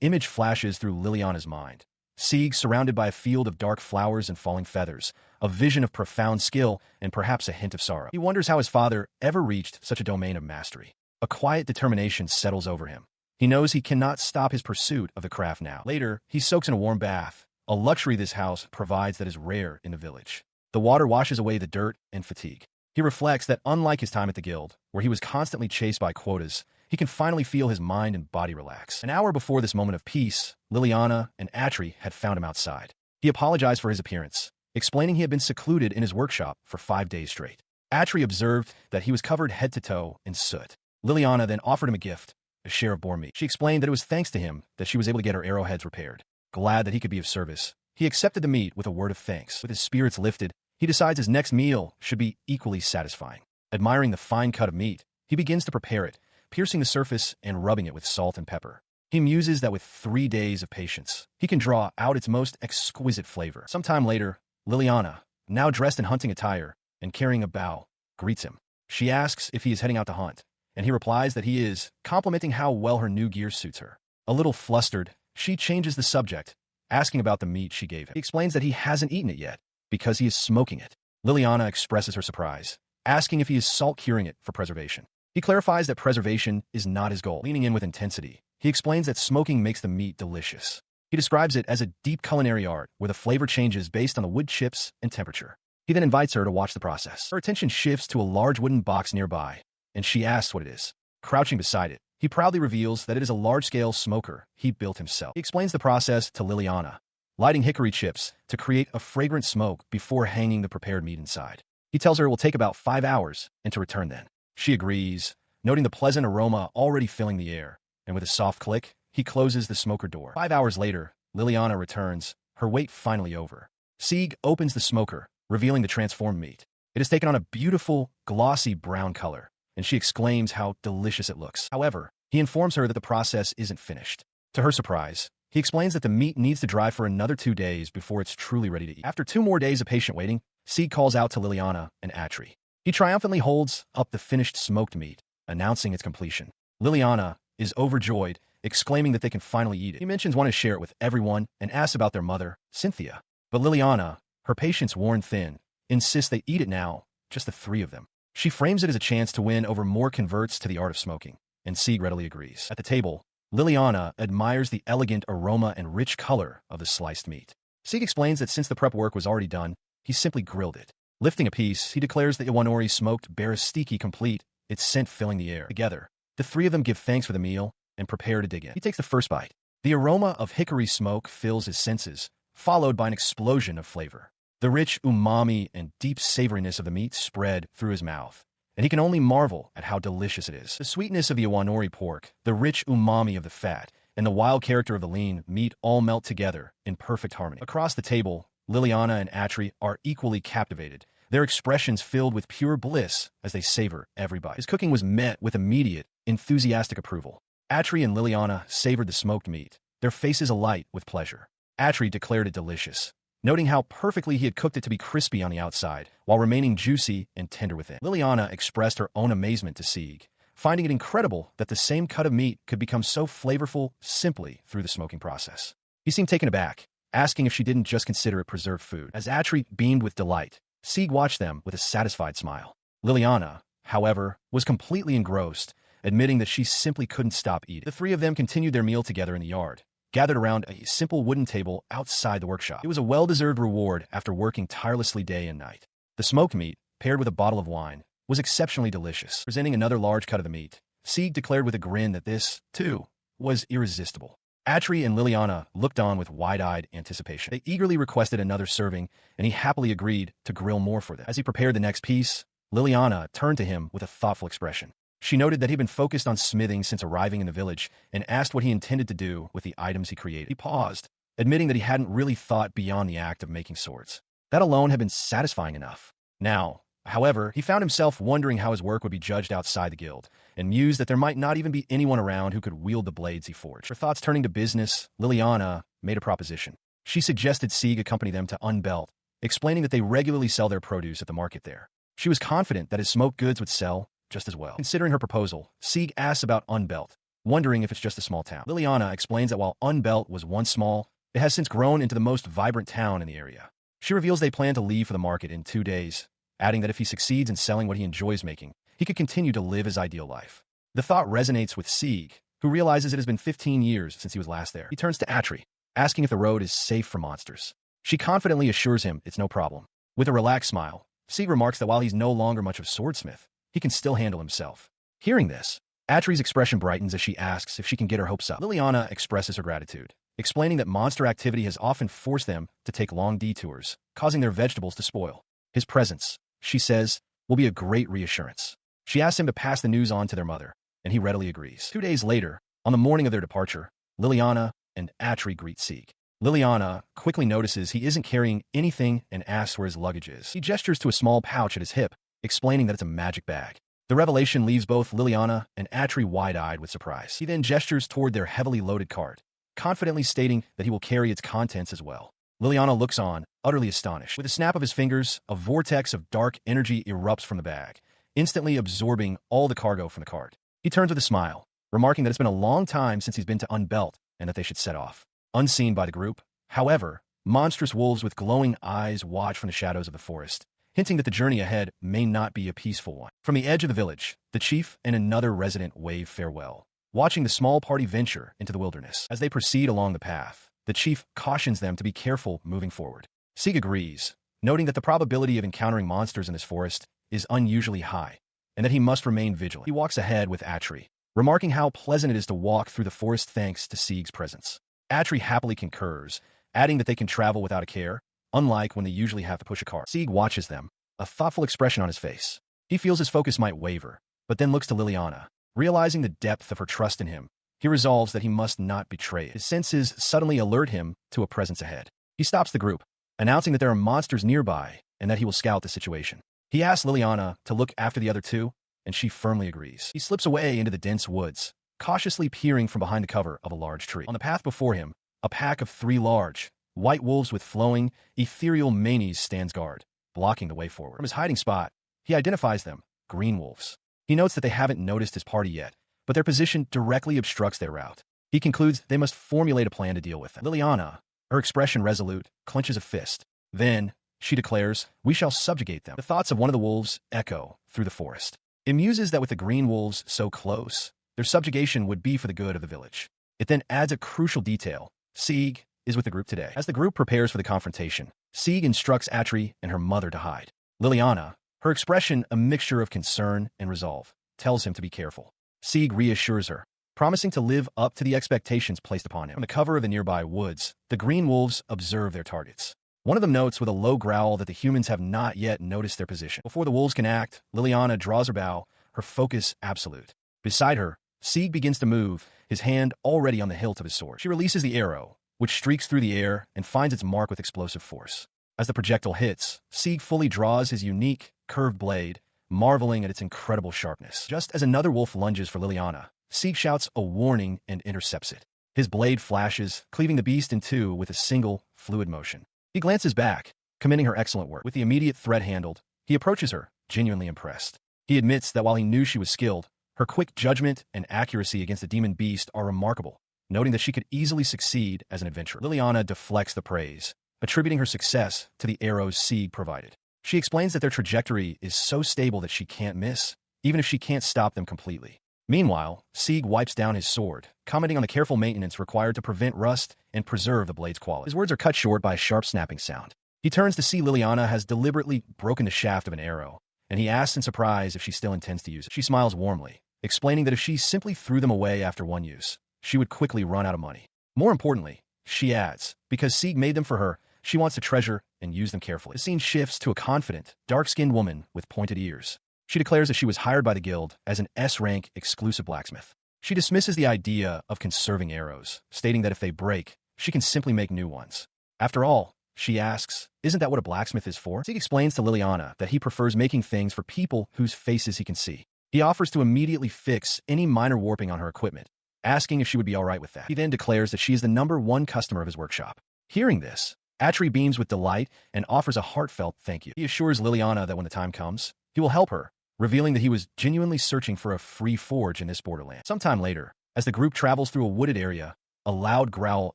image flashes through Liliana's mind. Sieg surrounded by a field of dark flowers and falling feathers, a vision of profound skill and perhaps a hint of sorrow. He wonders how his father ever reached such a domain of mastery. A quiet determination settles over him. He knows he cannot stop his pursuit of the craft now. Later, he soaks in a warm bath, a luxury this house provides that is rare in the village. The water washes away the dirt and fatigue. He reflects that unlike his time at the guild, where he was constantly chased by quotas, he can finally feel his mind and body relax. An hour before this moment of peace, Liliana and Atri had found him outside. He apologized for his appearance, explaining he had been secluded in his workshop for 5 days straight. Atri observed that he was covered head to toe in soot. Liliana then offered him a gift, a share of boar meat. She explained that it was thanks to him that she was able to get her arrowheads repaired. Glad that he could be of service, he accepted the meat with a word of thanks. With his spirits lifted, he decides his next meal should be equally satisfying. Admiring the fine cut of meat, he begins to prepare it, piercing the surface and rubbing it with salt and pepper. He muses that with 3 days of patience, he can draw out its most exquisite flavor. Sometime later, Liliana, now dressed in hunting attire and carrying a bow, greets him. She asks if he is heading out to hunt, and he replies that he is, complimenting how well her new gear suits her. A little flustered, she changes the subject, asking about the meat she gave him. He explains that he hasn't eaten it yet, because he is smoking it. Liliana expresses her surprise, asking if he is salt-curing it for preservation. He clarifies that preservation is not his goal. Leaning in with intensity, he explains that smoking makes the meat delicious. He describes it as a deep culinary art where the flavor changes based on the wood chips and temperature. He then invites her to watch the process. Her attention shifts to a large wooden box nearby, and she asks what it is. Crouching beside it, he proudly reveals that it is a large-scale smoker he built himself. He explains the process to Liliana, lighting hickory chips to create a fragrant smoke before hanging the prepared meat inside. He tells her it will take about 5 hours and to return then. She agrees, noting the pleasant aroma already filling the air, and with a soft click, he closes the smoker door. 5 hours later, Liliana returns, her wait finally over. Sieg opens the smoker, revealing the transformed meat. It has taken on a beautiful, glossy brown color, and she exclaims how delicious it looks. However, he informs her that the process isn't finished. To her surprise, he explains that the meat needs to dry for another 2 days before it's truly ready to eat. After 2 more days of patient waiting, Sieg calls out to Liliana and Atri. He triumphantly holds up the finished smoked meat, announcing its completion. Liliana is overjoyed, exclaiming that they can finally eat it. He mentions wanting to share it with everyone and asks about their mother, Cynthia. But Liliana, her patience worn thin, insists they eat it now, just the 3 of them. She frames it as a chance to win over more converts to the art of smoking, and Sieg readily agrees. At the table, Liliana admires the elegant aroma and rich color of the sliced meat. Sieg explains that since the prep work was already done, he simply grilled it. Lifting a piece, he declares the Iwanori smoked barastiki complete, its scent filling the air. Together, the 3 of them give thanks for the meal and prepare to dig in. He takes the first bite. The aroma of hickory smoke fills his senses, followed by an explosion of flavor. The rich umami and deep savoriness of the meat spread through his mouth, and he can only marvel at how delicious it is. The sweetness of the Iwanori pork, the rich umami of the fat, and the wild character of the lean meat all melt together in perfect harmony. Across the table, Liliana and Atri are equally captivated, their expressions filled with pure bliss as they savor every bite. His cooking was met with immediate, enthusiastic approval. Atri and Liliana savored the smoked meat, their faces alight with pleasure. Atri declared it delicious, noting how perfectly he had cooked it to be crispy on the outside, while remaining juicy and tender within. Liliana expressed her own amazement to Sieg, finding it incredible that the same cut of meat could become so flavorful simply through the smoking process. He seemed taken aback, asking if she didn't just consider it preserved food. As Atri beamed with delight, Sieg watched them with a satisfied smile. Liliana, however, was completely engrossed, admitting that she simply couldn't stop eating. The 3 of them continued their meal together in the yard, gathered around a simple wooden table outside the workshop. It was a well-deserved reward after working tirelessly day and night. The smoked meat, paired with a bottle of wine, was exceptionally delicious. Presenting another large cut of the meat, Sieg declared with a grin that this, too, was irresistible. Atri and Liliana looked on with wide-eyed anticipation. They eagerly requested another serving, and he happily agreed to grill more for them. As he prepared the next piece, Liliana turned to him with a thoughtful expression. She noted that he'd been focused on smithing since arriving in the village and asked what he intended to do with the items he created. He paused, admitting that he hadn't really thought beyond the act of making swords. That alone had been satisfying enough. Now, however, he found himself wondering how his work would be judged outside the guild, and mused that there might not even be anyone around who could wield the blades he forged. Her thoughts turning to business, Liliana made a proposition. She suggested Sieg accompany them to unbelt explaining that they regularly sell their produce at the market there. She was confident that his smoked goods would sell just as well. Considering her proposal, Sieg asks about Unbelt, wondering if it's just a small town. Liliana explains that while Unbelt was once small, it has since grown into the most vibrant town in the area. She reveals they plan to leave for the market in 2 days, adding that if he succeeds in selling what he enjoys making, he could continue to live his ideal life. The thought resonates with Sieg, who realizes it has been 15 years since he was last there. He turns to Atri, asking if the road is safe for monsters. She confidently assures him it's no problem. With a relaxed smile, Sieg remarks that while he's no longer much of a swordsmith, he can still handle himself. Hearing this, Atri's expression brightens as she asks if she can get her hopes up. Liliana expresses her gratitude, explaining that monster activity has often forced them to take long detours, causing their vegetables to spoil. His presence, she says, will be a great reassurance. She asks him to pass the news on to their mother, and he readily agrees. 2 days later, on the morning of their departure, Liliana and Atri greet Sieg. Liliana quickly notices he isn't carrying anything and asks where his luggage is. He gestures to a small pouch at his hip, explaining that it's a magic bag. The revelation leaves both Liliana and Atri wide-eyed with surprise. He then gestures toward their heavily loaded cart, confidently stating that he will carry its contents as well. Liliana looks on, utterly astonished. With a snap of his fingers, a vortex of dark energy erupts from the bag, instantly absorbing all the cargo from the cart. He turns with a smile, remarking that it's been a long time since he's been to Unbelt and that they should set off. Unseen by the group, however, monstrous wolves with glowing eyes watch from the shadows of the forest, hinting that the journey ahead may not be a peaceful one. From the edge of the village, the chief and another resident wave farewell, watching the small party venture into the wilderness. As they proceed along the path, the chief cautions them to be careful moving forward. Sieg agrees, noting that the probability of encountering monsters in this forest is unusually high, and that he must remain vigilant. He walks ahead with Atri, remarking how pleasant it is to walk through the forest thanks to Sieg's presence. Atri happily concurs, adding that they can travel without a care, unlike when they usually have to push a cart. Sieg watches them, a thoughtful expression on his face. He feels his focus might waver, but then looks to Liliana. Realizing the depth of her trust in him, he resolves that he must not betray it. His senses suddenly alert him to a presence ahead. He stops the group, announcing that there are monsters nearby and that he will scout the situation. He asks Liliana to look after the other two, and she firmly agrees. He slips away into the dense woods, cautiously peering from behind the cover of a large tree. On the path before him, a pack of 3 large, white wolves with flowing, ethereal manes stands guard, blocking the way forward. From his hiding spot, he identifies them, green wolves. He notes that they haven't noticed his party yet, but their position directly obstructs their route. He concludes they must formulate a plan to deal with them. Liliana, her expression resolute, clenches a fist. Then, she declares, "We shall subjugate them." The thoughts of one of the wolves echo through the forest. It muses that with the green wolves so close, their subjugation would be for the good of the village. It then adds a crucial detail. Sieg is with the group today. As the group prepares for the confrontation, Sieg instructs Atri and her mother to hide. Liliana, her expression a mixture of concern and resolve, tells him to be careful. Sieg reassures her, promising to live up to the expectations placed upon him. On the cover of the nearby woods, the green wolves observe their targets. One of them notes with a low growl that the humans have not yet noticed their position. Before the wolves can act, Liliana draws her bow, her focus absolute. Beside her, Sieg begins to move, his hand already on the hilt of his sword. She releases the arrow, which streaks through the air and finds its mark with explosive force. As the projectile hits, Sieg fully draws his unique, curved blade, marveling at its incredible sharpness. Just as another wolf lunges for Liliana, Sieg shouts a warning and intercepts it. His blade flashes, cleaving the beast in two with a single, fluid motion. He glances back, commending her excellent work. With the immediate threat handled, he approaches her, genuinely impressed. He admits that while he knew she was skilled, her quick judgment and accuracy against the demon beast are remarkable, noting that she could easily succeed as an adventurer. Liliana deflects the praise, attributing her success to the arrows Sieg provided. She explains that their trajectory is so stable that she can't miss, even if she can't stop them completely. Meanwhile, Sieg wipes down his sword, commenting on the careful maintenance required to prevent rust and preserve the blade's quality. His words are cut short by a sharp snapping sound. He turns to see Liliana has deliberately broken the shaft of an arrow, and he asks in surprise if she still intends to use it. She smiles warmly, explaining that if she simply threw them away after one use, she would quickly run out of money. More importantly, she adds, because Sieg made them for her, she wants to treasure and use them carefully. The scene shifts to a confident, dark-skinned woman with pointed ears. She declares that she was hired by the guild as an S-rank exclusive blacksmith. She dismisses the idea of conserving arrows, stating that if they break, she can simply make new ones. After all, she asks, isn't that what a blacksmith is for? Sieg explains to Liliana that he prefers making things for people whose faces he can see. He offers to immediately fix any minor warping on her equipment, asking if she would be all right with that. He then declares that she is the #1 customer of his workshop. Hearing this, Atri beams with delight and offers a heartfelt thank you. He assures Liliana that when the time comes, he will help her, revealing that he was genuinely searching for a free forge in this borderland. Sometime later, as the group travels through a wooded area, a loud growl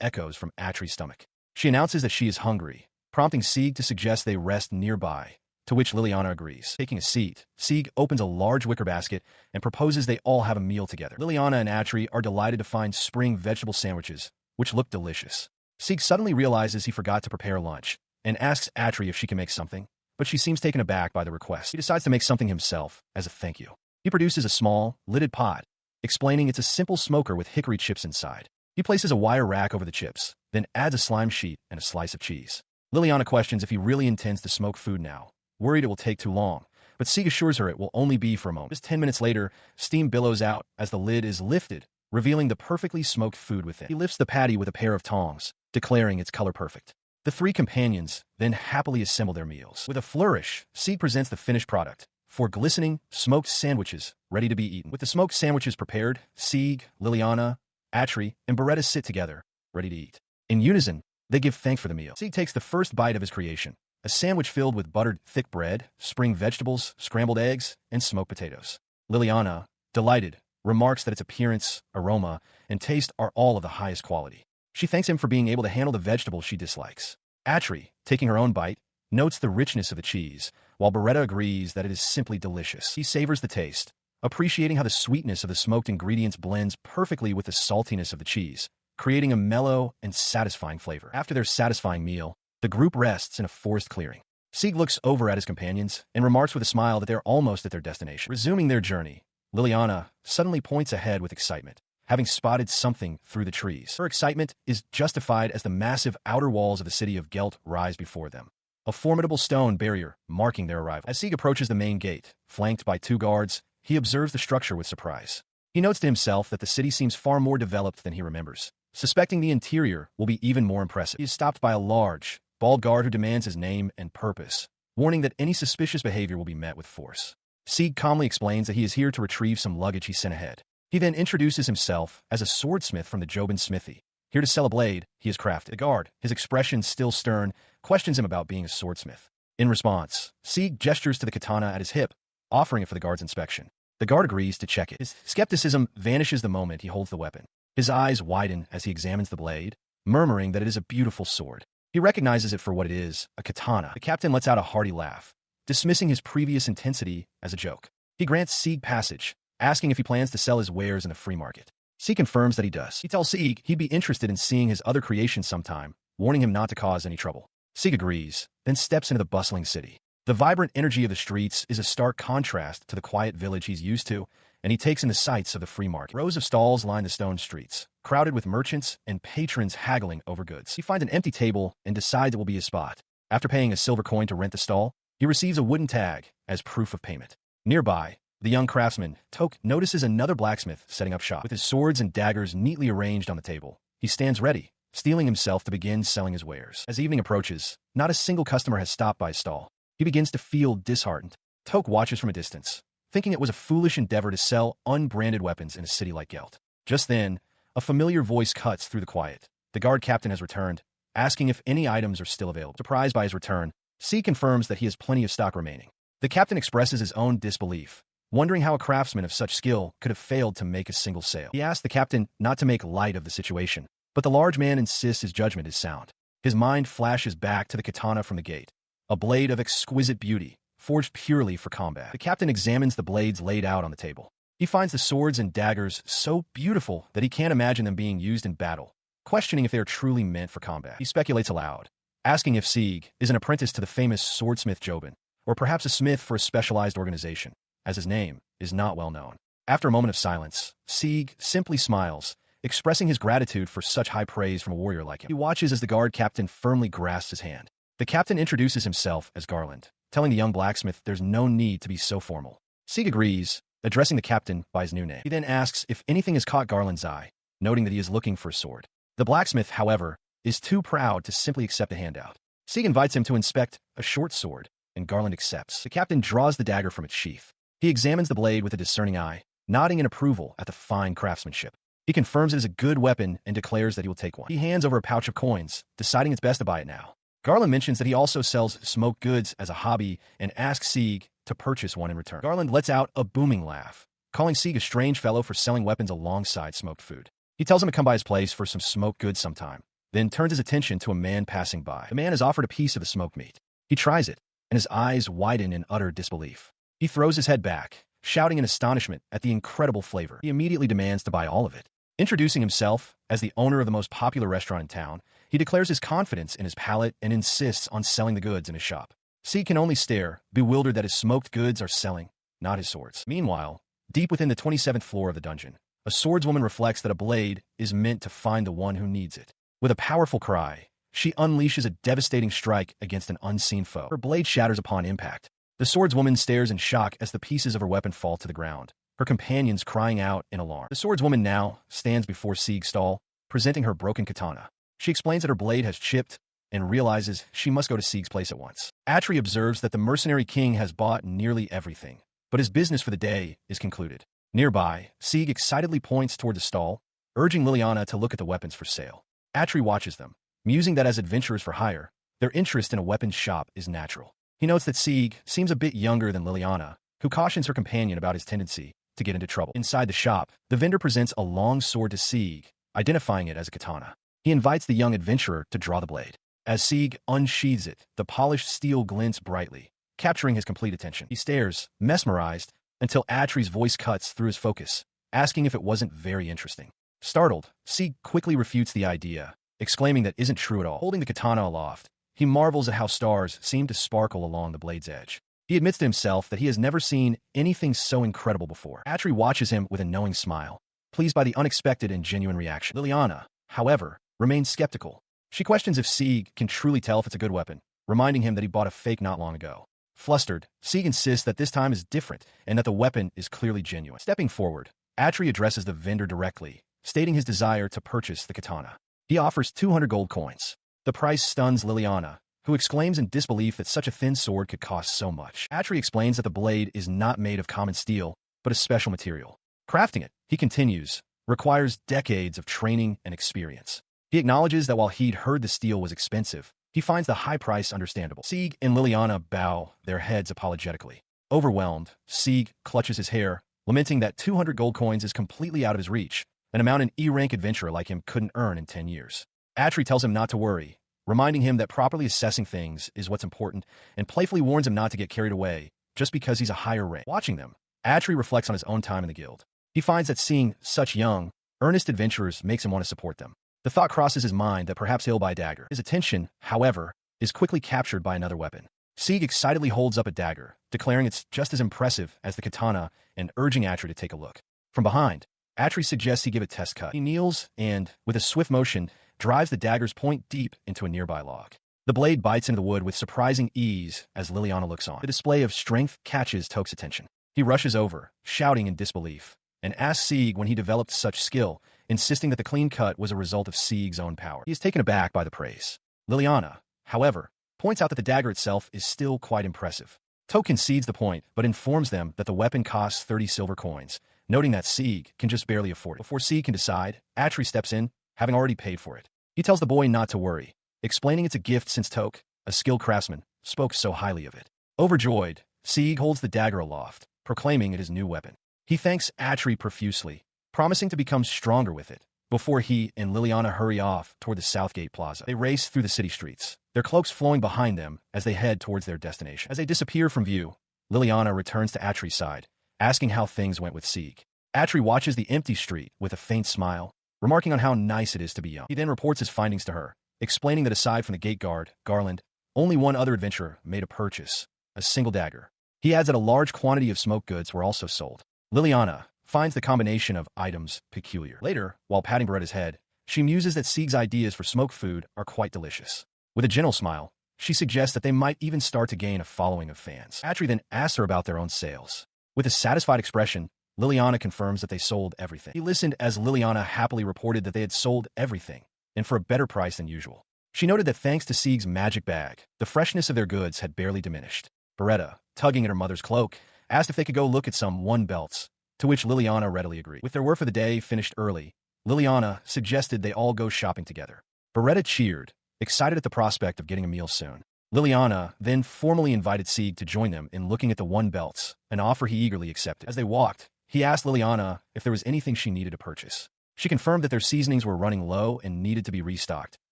echoes from Atri's stomach. She announces that she is hungry, prompting Sieg to suggest they rest nearby, to which Liliana agrees. Taking a seat, Sieg opens a large wicker basket and proposes they all have a meal together. Liliana and Atri are delighted to find spring vegetable sandwiches, which look delicious. Sieg suddenly realizes he forgot to prepare lunch and asks Atri if she can make something, but she seems taken aback by the request. He decides to make something himself as a thank you. He produces a small, lidded pot, explaining it's a simple smoker with hickory chips inside. He places a wire rack over the chips, then adds a slime sheet and a slice of cheese. Liliana questions if he really intends to smoke food now, worried it will take too long, but Sieg assures her it will only be for a moment. Just 10 minutes later, steam billows out as the lid is lifted, revealing the perfectly smoked food within. He lifts the patty with a pair of tongs, declaring it's color perfect. The three companions then happily assemble their meals. With a flourish, Sieg presents the finished product, four glistening, smoked sandwiches ready to be eaten. With the smoked sandwiches prepared, Sieg, Liliana, Atri, and Beretta sit together, ready to eat. In unison, they give thanks for the meal. Sieg takes the first bite of his creation, a sandwich filled with buttered, thick bread, spring vegetables, scrambled eggs, and smoked potatoes. Liliana, delighted, remarks that its appearance, aroma, and taste are all of the highest quality. She thanks him for being able to handle the vegetables she dislikes. Atri, taking her own bite, notes the richness of the cheese, while Beretta agrees that it is simply delicious. He savors the taste, appreciating how the sweetness of the smoked ingredients blends perfectly with the saltiness of the cheese, creating a mellow and satisfying flavor. After their satisfying meal, the group rests in a forest clearing. Sieg looks over at his companions and remarks with a smile that they're almost at their destination. Resuming their journey, Liliana suddenly points ahead with excitement, having spotted something through the trees. Her excitement is justified as the massive outer walls of the city of Gelt rise before them, a formidable stone barrier marking their arrival. As Sieg approaches the main gate, flanked by two guards, he observes the structure with surprise. He notes to himself that the city seems far more developed than he remembers, suspecting the interior will be even more impressive. He is stopped by a large, bald guard who demands his name and purpose, warning that any suspicious behavior will be met with force. Sieg calmly explains that he is here to retrieve some luggage he sent ahead. He then introduces himself as a swordsmith from the Jobin Smithy. Here to sell a blade he has crafted. The guard, his expression still stern, questions him about being a swordsmith. In response, Sieg gestures to the katana at his hip, offering it for the guard's inspection. The guard agrees to check it. His skepticism vanishes the moment he holds the weapon. His eyes widen as he examines the blade, murmuring that it is a beautiful sword. He recognizes it for what it is, a katana. The captain lets out a hearty laugh, dismissing his previous intensity as a joke. He grants Sieg passage, asking if he plans to sell his wares in a free market. Sieg confirms that he does. He tells Sieg he'd be interested in seeing his other creations sometime, warning him not to cause any trouble. Sieg agrees, then steps into the bustling city. The vibrant energy of the streets is a stark contrast to the quiet village he's used to, and he takes in the sights of the free market. Rows of stalls line the stone streets, crowded with merchants and patrons haggling over goods. He finds an empty table and decides it will be his spot. After paying a silver coin to rent the stall, he receives a wooden tag as proof of payment. Nearby, the young craftsman, Tok, notices another blacksmith setting up shop. With his swords and daggers neatly arranged on the table, he stands ready, steeling himself to begin selling his wares. As evening approaches, not a single customer has stopped by his stall. He begins to feel disheartened. Tok watches from a distance, thinking it was a foolish endeavor to sell unbranded weapons in a city like Gelt. Just then, a familiar voice cuts through the quiet. The guard captain has returned, asking if any items are still available. Surprised by his return, C confirms that he has plenty of stock remaining. The captain expresses his own disbelief, wondering how a craftsman of such skill could have failed to make a single sale. He asks the captain not to make light of the situation, but the large man insists his judgment is sound. His mind flashes back to the katana from the gate, a blade of exquisite beauty, forged purely for combat. The captain examines the blades laid out on the table. He finds the swords and daggers so beautiful that he can't imagine them being used in battle, questioning if they are truly meant for combat. He speculates aloud, asking if Sieg is an apprentice to the famous swordsmith Jobin, or perhaps a smith for a specialized organization, as his name is not well known. After a moment of silence, Sieg simply smiles, expressing his gratitude for such high praise from a warrior like him. He watches as the guard captain firmly grasps his hand. The captain introduces himself as Garland, telling the young blacksmith there's no need to be so formal. Sieg agrees, addressing the captain by his new name. He then asks if anything has caught Garland's eye, noting that he is looking for a sword. The blacksmith, however, is too proud to simply accept a handout. Sieg invites him to inspect a short sword, and Garland accepts. The captain draws the dagger from its sheath. He examines the blade with a discerning eye, nodding in approval at the fine craftsmanship. He confirms it is a good weapon and declares that he will take one. He hands over a pouch of coins, deciding it's best to buy it now. Garland mentions that he also sells smoked goods as a hobby and asks Sieg to purchase one in return. Garland lets out a booming laugh, calling Sieg a strange fellow for selling weapons alongside smoked food. He tells him to come by his place for some smoked goods sometime, then turns his attention to a man passing by. The man is offered a piece of the smoked meat. He tries it, and his eyes widen in utter disbelief. He throws his head back, shouting in astonishment at the incredible flavor. He immediately demands to buy all of it. Introducing himself as the owner of the most popular restaurant in town, he declares his confidence in his palate and insists on selling the goods in his shop. Sieg can only stare, bewildered that his smoked goods are selling, not his swords. Meanwhile, deep within the 27th floor of the dungeon, a swordswoman reflects that a blade is meant to find the one who needs it. With a powerful cry, she unleashes a devastating strike against an unseen foe. Her blade shatters upon impact. The swordswoman stares in shock as the pieces of her weapon fall to the ground, her companions crying out in alarm. The swordswoman now stands before Sieg's stall, presenting her broken katana. She explains that her blade has chipped and realizes she must go to Sieg's place at once. Atri observes that the mercenary king has bought nearly everything, but his business for the day is concluded. Nearby, Sieg excitedly points toward the stall, urging Liliana to look at the weapons for sale. Atri watches them, musing that as adventurers for hire, their interest in a weapons shop is natural. He notes that Sieg seems a bit younger than Liliana, who cautions her companion about his tendency to get into trouble. Inside the shop, the vendor presents a long sword to Sieg, identifying it as a katana. He invites the young adventurer to draw the blade. As Sieg unsheathes it, the polished steel glints brightly, capturing his complete attention. He stares, mesmerized, until Atri's voice cuts through his focus, asking if it wasn't very interesting. Startled, Sieg quickly refutes the idea, exclaiming that isn't true at all. Holding the katana aloft, he marvels at how stars seem to sparkle along the blade's edge. He admits to himself that he has never seen anything so incredible before. Atri watches him with a knowing smile, pleased by the unexpected and genuine reaction. Liliana, however, remains skeptical. She questions if Sieg can truly tell if it's a good weapon, reminding him that he bought a fake not long ago. Flustered, Sieg insists that this time is different and that the weapon is clearly genuine. Stepping forward, Atri addresses the vendor directly, stating his desire to purchase the katana. He offers 200 gold coins. The price stuns Liliana, who exclaims in disbelief that such a thin sword could cost so much. Atri explains that the blade is not made of common steel, but a special material. Crafting it, he continues, requires decades of training and experience. He acknowledges that while he'd heard the steel was expensive, he finds the high price understandable. Sieg and Liliana bow their heads apologetically. Overwhelmed, Sieg clutches his hair, lamenting that 200 gold coins is completely out of his reach, an amount an E-rank adventurer like him couldn't earn in 10 years. Atri tells him not to worry, reminding him that properly assessing things is what's important, and playfully warns him not to get carried away just because he's a higher rank. Watching them, Atri reflects on his own time in the guild. He finds that seeing such young, earnest adventurers makes him want to support them. The thought crosses his mind that perhaps he'll buy a dagger. His attention, however, is quickly captured by another weapon. Sieg excitedly holds up a dagger, declaring it's just as impressive as the katana and urging Atri to take a look. From behind, Atri suggests he give a test cut. He kneels and, with a swift motion, drives the dagger's point deep into a nearby log. The blade bites into the wood with surprising ease as Liliana looks on. The display of strength catches Toke's attention. He rushes over, shouting in disbelief, and asks Sieg when he developed such skill, insisting that the clean cut was a result of Sieg's own power. He is taken aback by the praise. Liliana, however, points out that the dagger itself is still quite impressive. Toke concedes the point, but informs them that the weapon costs 30 silver coins, noting that Sieg can just barely afford it. Before Sieg can decide, Atri steps in, having already paid for it. He tells the boy not to worry, explaining it's a gift since Toke, a skilled craftsman, spoke so highly of it. Overjoyed, Sieg holds the dagger aloft, proclaiming it his new weapon. He thanks Atri profusely, promising to become stronger with it, before he and Liliana hurry off toward the Southgate Plaza. They race through the city streets, their cloaks flowing behind them as they head towards their destination. As they disappear from view, Liliana returns to Atri's side, asking how things went with Sieg. Atri watches the empty street with a faint smile, remarking on how nice it is to be young. He then reports his findings to her, explaining that aside from the gate guard, Garland, only one other adventurer made a purchase, a single dagger. He adds that a large quantity of smoked goods were also sold. Liliana finds the combination of items peculiar. Later, while patting Beretta's head, she muses that Sieg's ideas for smoked food are quite delicious. With a gentle smile, she suggests that they might even start to gain a following of fans. Atri then asks her about their own sales. With a satisfied expression, Liliana confirms that they sold everything. He listened as Liliana happily reported that they had sold everything, and for a better price than usual. She noted that thanks to Sieg's magic bag, the freshness of their goods had barely diminished. Beretta, tugging at her mother's cloak, asked if they could go look at some one-belts, to which Liliana readily agreed. With their work for the day finished early, Liliana suggested they all go shopping together. Beretta cheered, excited at the prospect of getting a meal soon. Liliana then formally invited Sieg to join them in looking at the one belts, an offer he eagerly accepted. As they walked, he asked Liliana if there was anything she needed to purchase. She confirmed that their seasonings were running low and needed to be restocked,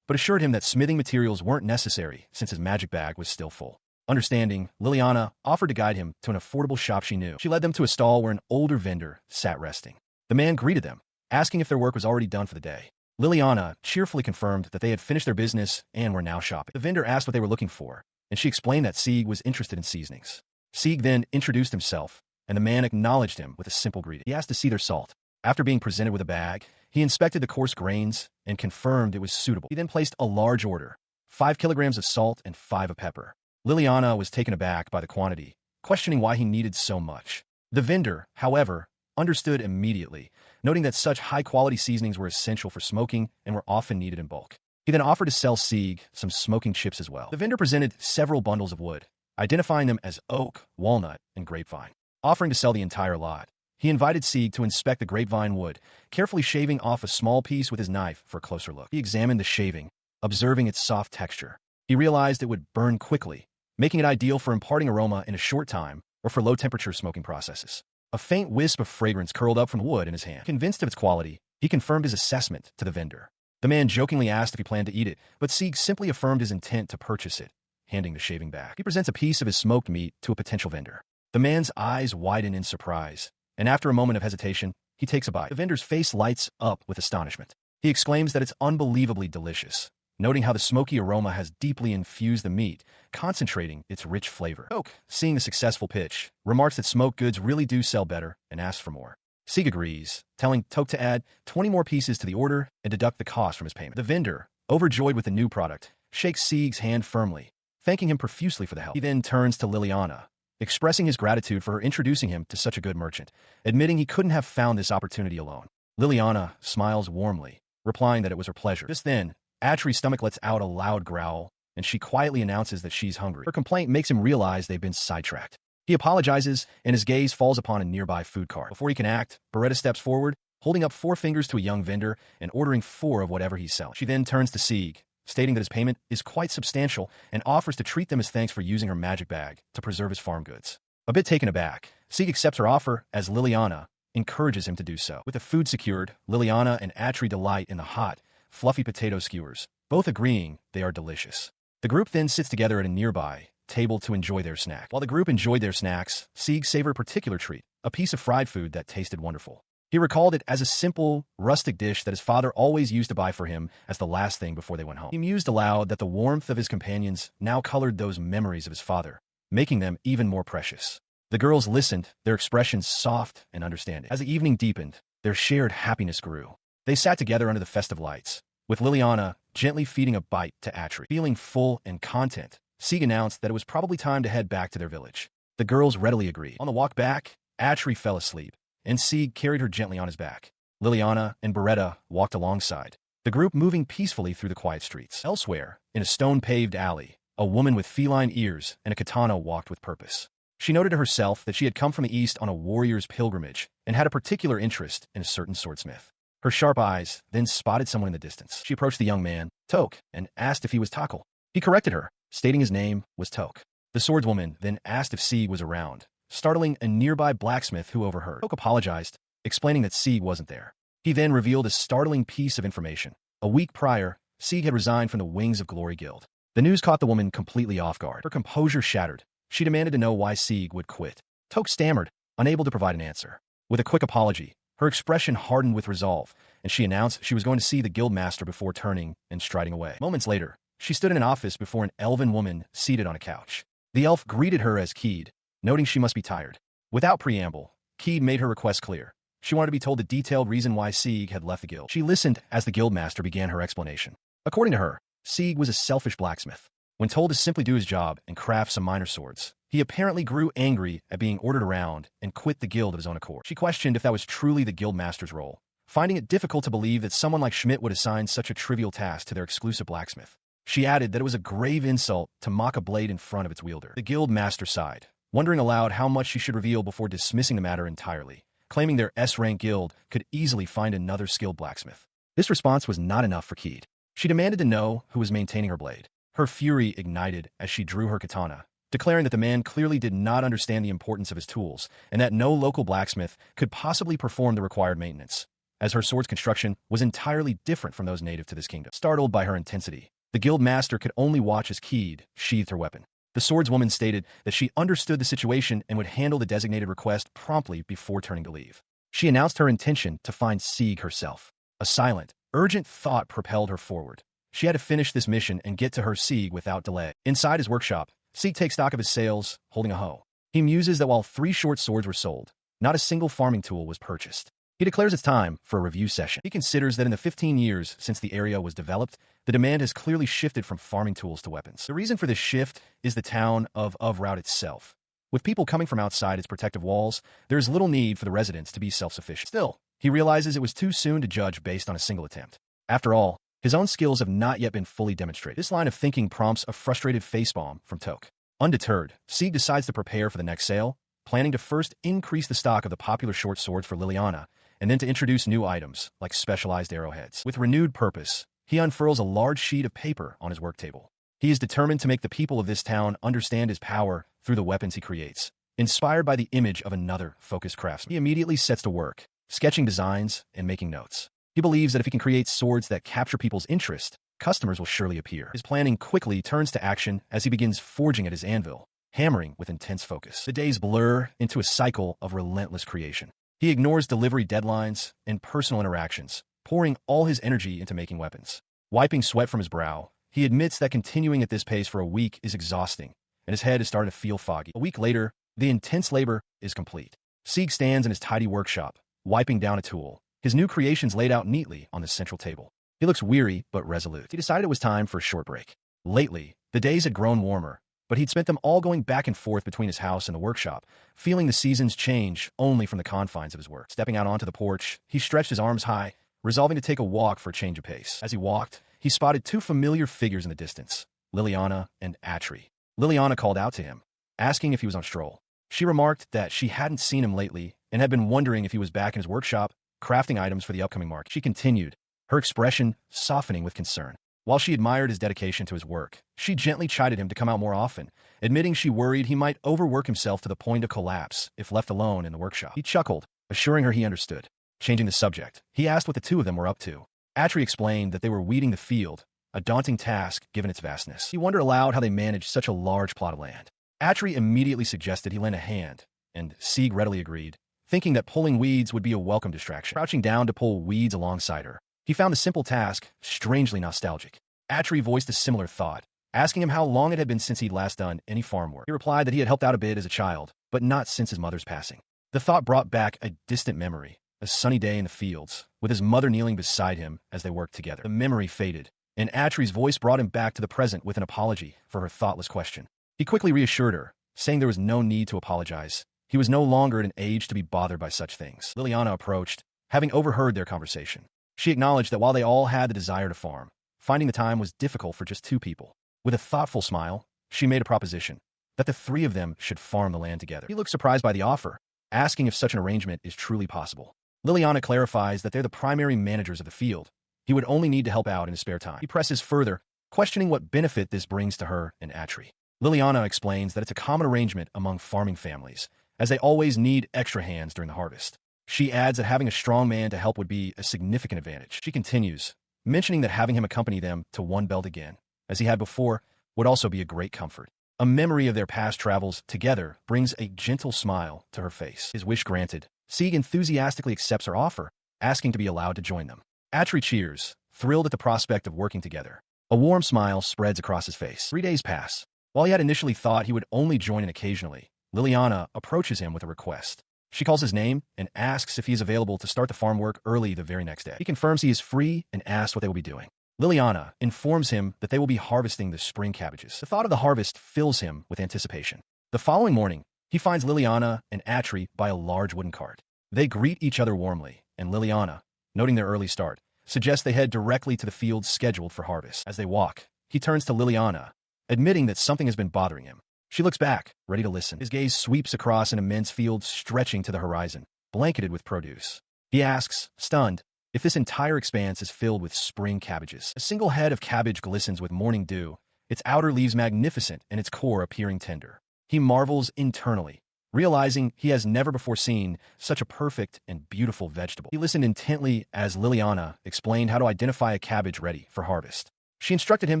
but assured him that smithing materials weren't necessary since his magic bag was still full. Understanding, Liliana offered to guide him to an affordable shop she knew. She led them to a stall where an older vendor sat resting. The man greeted them, asking if their work was already done for the day. Liliana cheerfully confirmed that they had finished their business and were now shopping. The vendor asked what they were looking for, and she explained that Sieg was interested in seasonings. Sieg then introduced himself, and the man acknowledged him with a simple greeting. He asked to see their salt. After being presented with a bag, he inspected the coarse grains and confirmed it was suitable. He then placed a large order, 5 kilograms of salt and 5 of pepper. Liliana was taken aback by the quantity, questioning why he needed so much. The vendor, however, understood immediately, noting that such high-quality seasonings were essential for smoking and were often needed in bulk. He then offered to sell Sieg some smoking chips as well. The vendor presented several bundles of wood, identifying them as oak, walnut, and grapevine. Offering to sell the entire lot, he invited Sieg to inspect the grapevine wood, carefully shaving off a small piece with his knife for a closer look. He examined the shaving, observing its soft texture. He realized it would burn quickly, making it ideal for imparting aroma in a short time or for low-temperature smoking processes. A faint wisp of fragrance curled up from the wood in his hand. Convinced of its quality, he confirmed his assessment to the vendor. The man jokingly asked if he planned to eat it, but Sieg simply affirmed his intent to purchase it, handing the shaving back. He presents a piece of his smoked meat to a potential vendor. The man's eyes widen in surprise, and after a moment of hesitation, he takes a bite. The vendor's face lights up with astonishment. He exclaims that it's unbelievably delicious, noting how the smoky aroma has deeply infused the meat, concentrating its rich flavor. Toke, seeing the successful pitch, remarks that smoked goods really do sell better and asks for more. Sieg agrees, telling Toke to add 20 more pieces to the order and deduct the cost from his payment. The vendor, overjoyed with the new product, shakes Sieg's hand firmly, thanking him profusely for the help. He then turns to Liliana, expressing his gratitude for her introducing him to such a good merchant, admitting he couldn't have found this opportunity alone. Liliana smiles warmly, replying that it was her pleasure. Just then, Atri's stomach lets out a loud growl, and she quietly announces that she's hungry. Her complaint makes him realize they've been sidetracked. He apologizes, and his gaze falls upon a nearby food cart. Before he can act, Beretta steps forward, holding up 4 fingers to a young vendor and ordering 4 of whatever he's selling. She then turns to Sieg, stating that his payment is quite substantial and offers to treat them as thanks for using her magic bag to preserve his farm goods. A bit taken aback, Sieg accepts her offer as Liliana encourages him to do so. With the food secured, Liliana and Atri delight in the hot, fluffy potato skewers, both agreeing they are delicious. The group then sits together at a nearby table to enjoy their snack. While the group enjoyed their snacks, Sieg savored a particular treat, a piece of fried food that tasted wonderful. He recalled it as a simple, rustic dish that his father always used to buy for him as the last thing before they went home. He mused aloud that the warmth of his companions now colored those memories of his father, making them even more precious. The girls listened, their expressions soft and understanding. As the evening deepened, their shared happiness grew. They sat together under the festive lights, with Liliana gently feeding a bite to Atri. Feeling full and content, Sieg announced that it was probably time to head back to their village. The girls readily agreed. On the walk back, Atri fell asleep, and Sieg carried her gently on his back. Liliana and Beretta walked alongside, the group moving peacefully through the quiet streets. Elsewhere, in a stone-paved alley, a woman with feline ears and a katana walked with purpose. She noted to herself that she had come from the east on a warrior's pilgrimage and had a particular interest in a certain swordsmith. Her sharp eyes then spotted someone in the distance. She approached the young man, Toke, and asked if he was Takal. He corrected her, stating his name was Toke. The swordswoman then asked if Sieg was around, startling a nearby blacksmith who overheard. Toke apologized, explaining that Sieg wasn't there. He then revealed a startling piece of information. A week prior, Sieg had resigned from the Wings of Glory Guild. The news caught the woman completely off guard. Her composure shattered. She demanded to know why Sieg would quit. Toke stammered, unable to provide an answer. With a quick apology, her expression hardened with resolve, and she announced she was going to see the guildmaster before turning and striding away. Moments later, she stood in an office before an elven woman seated on a couch. The elf greeted her as Keed, noting she must be tired. Without preamble, Keed made her request clear. She wanted to be told the detailed reason why Sieg had left the guild. She listened as the guildmaster began her explanation. According to her, Sieg was a selfish blacksmith. When told to simply do his job and craft some minor swords, he apparently grew angry at being ordered around and quit the guild of his own accord. She questioned if that was truly the guildmaster's role, finding it difficult to believe that someone like Schmidt would assign such a trivial task to their exclusive blacksmith. She added that it was a grave insult to mock a blade in front of its wielder. The guildmaster sighed, wondering aloud how much she should reveal before dismissing the matter entirely, claiming their S-rank guild could easily find another skilled blacksmith. This response was not enough for Keed. She demanded to know who was maintaining her blade. Her fury ignited as she drew her katana, declaring that the man clearly did not understand the importance of his tools and that no local blacksmith could possibly perform the required maintenance, as her sword's construction was entirely different from those native to this kingdom. Startled by her intensity, the guild master could only watch as Keed sheathed her weapon. The swordswoman stated that she understood the situation and would handle the designated request promptly before turning to leave. She announced her intention to find Sieg herself. A silent, urgent thought propelled her forward. She had to finish this mission and get to her Sieg without delay. Inside his workshop, Sieg takes stock of his sales, holding a hoe. He muses that while 3 short swords were sold, not a single farming tool was purchased. He declares it's time for a review session. He considers that in the 15 years since the area was developed, the demand has clearly shifted from farming tools to weapons. The reason for this shift is the town of Route itself. With people coming from outside its protective walls, there is little need for the residents to be self-sufficient. Still, he realizes it was too soon to judge based on a single attempt. After all, his own skills have not yet been fully demonstrated. This line of thinking prompts a frustrated facepalm from Toke. Undeterred, Sieg decides to prepare for the next sale, planning to first increase the stock of the popular short swords for Liliana, and then to introduce new items, like specialized arrowheads. With renewed purpose, he unfurls a large sheet of paper on his work table. He is determined to make the people of this town understand his power through the weapons he creates. Inspired by the image of another focused craftsman, he immediately sets to work, sketching designs and making notes. He believes that if he can create swords that capture people's interest, customers will surely appear. His planning quickly turns to action as he begins forging at his anvil, hammering with intense focus. The days blur into a cycle of relentless creation. He ignores delivery deadlines and personal interactions, pouring all his energy into making weapons. Wiping sweat from his brow, he admits that continuing at this pace for a week is exhausting, and his head is starting to feel foggy. A week later, the intense labor is complete. Sieg stands in his tidy workshop, wiping down a tool, his new creations laid out neatly on the central table. He looks weary but resolute. He decided it was time for a short break. Lately, the days had grown warmer, but he'd spent them all going back and forth between his house and the workshop, feeling the seasons change only from the confines of his work. Stepping out onto the porch, he stretched his arms high, resolving to take a walk for a change of pace. As he walked, he spotted 2 familiar figures in the distance, Liliana and Atri. Liliana called out to him, asking if he was on a stroll. She remarked that she hadn't seen him lately and had been wondering if he was back in his workshop, crafting items for the upcoming market. She continued, her expression softening with concern. While she admired his dedication to his work, she gently chided him to come out more often, admitting she worried he might overwork himself to the point of collapse if left alone in the workshop. He chuckled, assuring her he understood. Changing the subject, he asked what the 2 of them were up to. Atri explained that they were weeding the field, a daunting task given its vastness. He wondered aloud how they managed such a large plot of land. Atri immediately suggested he lend a hand, and Sieg readily agreed, thinking that pulling weeds would be a welcome distraction. Crouching down to pull weeds alongside her, he found the simple task strangely nostalgic. Atri voiced a similar thought, asking him how long it had been since he'd last done any farm work. He replied that he had helped out a bit as a child, but not since his mother's passing. The thought brought back a distant memory, a sunny day in the fields, with his mother kneeling beside him as they worked together. The memory faded, and Atri's voice brought him back to the present with an apology for her thoughtless question. He quickly reassured her, saying there was no need to apologize. He was no longer at an age to be bothered by such things. Liliana approached, having overheard their conversation. She acknowledged that while they all had the desire to farm, finding the time was difficult for just 2 people. With a thoughtful smile, she made a proposition that the 3 of them should farm the land together. He looked surprised by the offer, asking if such an arrangement is truly possible. Liliana clarifies that they're the primary managers of the field. He would only need to help out in his spare time. He presses further, questioning what benefit this brings to her and Atri. Liliana explains that it's a common arrangement among farming families, as they always need extra hands during the harvest. She adds that having a strong man to help would be a significant advantage. She continues, mentioning that having him accompany them to One Belt again, as he had before, would also be a great comfort. A memory of their past travels together brings a gentle smile to her face. His wish granted, Sieg enthusiastically accepts her offer, asking to be allowed to join them. Atri cheers, thrilled at the prospect of working together. A warm smile spreads across his face. 3 days pass. While he had initially thought he would only join in occasionally, Liliana approaches him with a request. She calls his name and asks if he is available to start the farm work early the very next day. He confirms he is free and asks what they will be doing. Liliana informs him that they will be harvesting the spring cabbages. The thought of the harvest fills him with anticipation. The following morning, he finds Liliana and Atri by a large wooden cart. They greet each other warmly, and Liliana, noting their early start, suggests they head directly to the field scheduled for harvest. As they walk, he turns to Liliana, admitting that something has been bothering him. She looks back, ready to listen. His gaze sweeps across an immense field stretching to the horizon, blanketed with produce. He asks, stunned, if this entire expanse is filled with spring cabbages? A single head of cabbage glistens with morning dew, its outer leaves magnificent and its core appearing tender. He marvels internally, realizing he has never before seen such a perfect and beautiful vegetable. He listened intently as Liliana explained how to identify a cabbage ready for harvest. She instructed him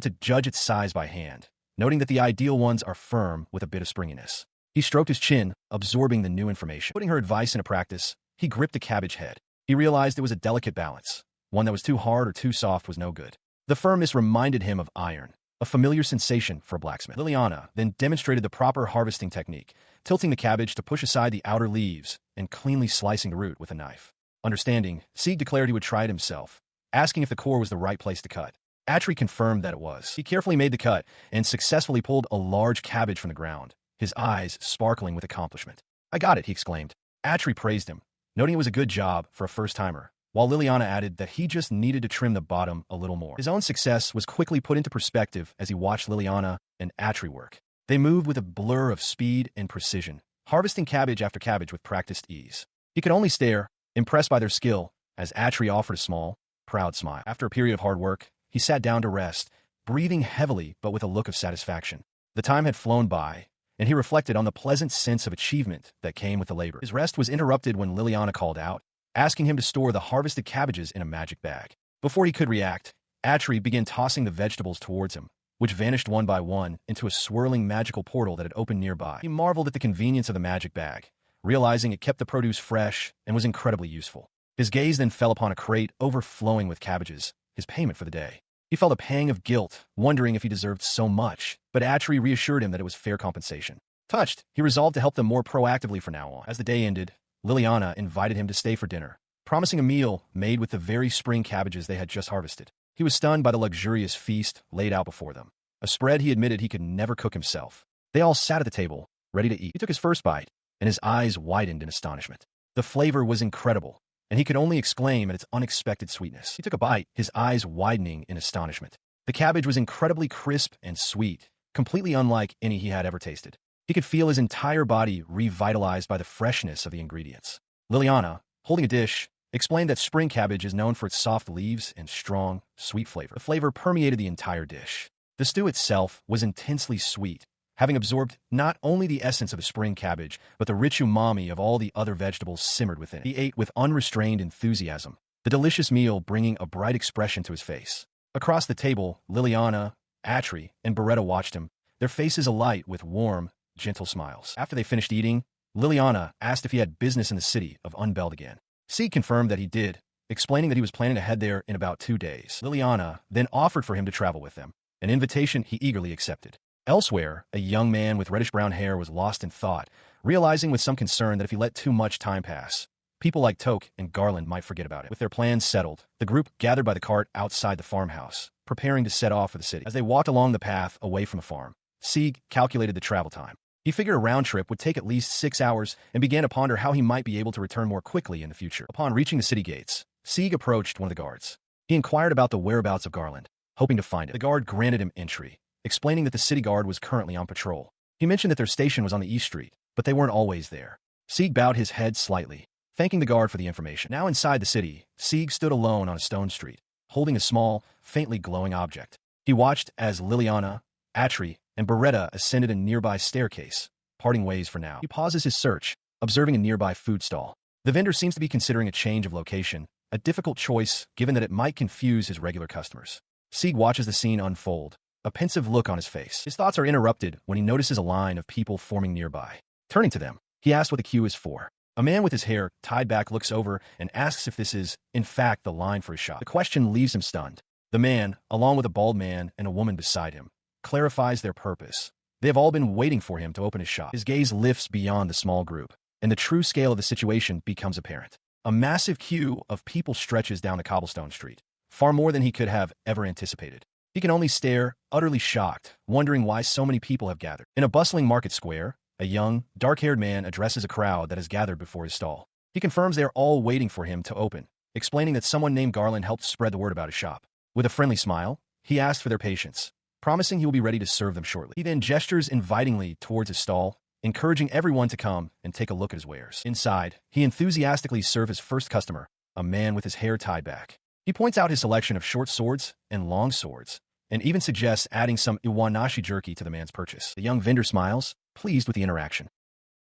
to judge its size by hand, noting that the ideal ones are firm with a bit of springiness. He stroked his chin, absorbing the new information. Putting her advice into practice, he gripped the cabbage head. He realized it was a delicate balance. One that was too hard or too soft was no good. The firmness reminded him of iron, a familiar sensation for a blacksmith. Liliana then demonstrated the proper harvesting technique, tilting the cabbage to push aside the outer leaves and cleanly slicing the root with a knife. Understanding, Sieg declared he would try it himself, asking if the core was the right place to cut. Atri confirmed that it was. He carefully made the cut and successfully pulled a large cabbage from the ground, his eyes sparkling with accomplishment. "I got it," he exclaimed. Atri praised him, noting it was a good job for a first-timer, while Liliana added that he just needed to trim the bottom a little more. His own success was quickly put into perspective as he watched Liliana and Atri work. They moved with a blur of speed and precision, harvesting cabbage after cabbage with practiced ease. He could only stare, impressed by their skill, as Atri offered a small, proud smile. After a period of hard work, he sat down to rest, breathing heavily but with a look of satisfaction. The time had flown by, and he reflected on the pleasant sense of achievement that came with the labor. His rest was interrupted when Liliana called out, asking him to store the harvested cabbages in a magic bag. Before he could react, Atri began tossing the vegetables towards him, which vanished one by one into a swirling magical portal that had opened nearby. He marveled at the convenience of the magic bag, realizing it kept the produce fresh and was incredibly useful. His gaze then fell upon a crate overflowing with cabbages, his payment for the day. He felt a pang of guilt, wondering if he deserved so much, but Atri reassured him that it was fair compensation. Touched, he resolved to help them more proactively from now on. As the day ended, Liliana invited him to stay for dinner, promising a meal made with the very spring cabbages they had just harvested. He was stunned by the luxurious feast laid out before them, a spread he admitted he could never cook himself. They all sat at the table, ready to eat. He took his first bite, and his eyes widened in astonishment. The flavor was incredible, and he could only exclaim at its unexpected sweetness. He took a bite, his eyes widening in astonishment. The cabbage was incredibly crisp and sweet, completely unlike any he had ever tasted. He could feel his entire body revitalized by the freshness of the ingredients. Liliana, holding a dish, explained that spring cabbage is known for its soft leaves and strong, sweet flavor. The flavor permeated the entire dish. The stew itself was intensely sweet, having absorbed not only the essence of the spring cabbage, but the rich umami of all the other vegetables simmered within it. He ate with unrestrained enthusiasm, the delicious meal bringing a bright expression to his face. Across the table, Liliana, Atri, and Beretta watched him, their faces alight with warm, gentle smiles. After they finished eating, Liliana asked if he had business in the city of Unbelt again. Sieg confirmed that he did, explaining that he was planning to head there in about 2 days. Liliana then offered for him to travel with them, an invitation he eagerly accepted. Elsewhere, a young man with reddish-brown hair was lost in thought, realizing with some concern that if he let too much time pass, people like Toke and Garland might forget about it. With their plans settled, the group gathered by the cart outside the farmhouse, preparing to set off for the city. As they walked along the path away from the farm, Sieg calculated the travel time. He figured a round trip would take at least 6 hours and began to ponder how he might be able to return more quickly in the future. Upon reaching the city gates, Sieg approached one of the guards. He inquired about the whereabouts of Garland, hoping to find it. The guard granted him entry, explaining that the city guard was currently on patrol. He mentioned that their station was on the East Street, but they weren't always there. Sieg bowed his head slightly, thanking the guard for the information. Now inside the city, Sieg stood alone on a stone street, holding a small, faintly glowing object. He watched as Liliana, Atri, and Beretta ascended a nearby staircase, parting ways for now. He pauses his search, observing a nearby food stall. The vendor seems to be considering a change of location, a difficult choice given that it might confuse his regular customers. Sieg watches the scene unfold, a pensive look on his face. His thoughts are interrupted when he notices a line of people forming nearby. Turning to them, he asks what the queue is for. A man with his hair tied back looks over and asks if this is, in fact, the line for his shop. The question leaves him stunned. The man, along with a bald man and a woman beside him, clarifies their purpose. They have all been waiting for him to open his shop. His gaze lifts beyond the small group, and the true scale of the situation becomes apparent. A massive queue of people stretches down the cobblestone street, far more than he could have ever anticipated. He can only stare, utterly shocked, wondering why so many people have gathered. In a bustling market square, a young, dark-haired man addresses a crowd that has gathered before his stall. He confirms they are all waiting for him to open, explaining that someone named Garland helped spread the word about his shop. With a friendly smile, he asks for their patience, promising he will be ready to serve them shortly. He then gestures invitingly towards his stall, encouraging everyone to come and take a look at his wares. Inside, he enthusiastically serves his first customer, a man with his hair tied back. He points out his selection of short swords and long swords, and even suggests adding some iwanashi jerky to the man's purchase. The young vendor smiles, pleased with the interaction.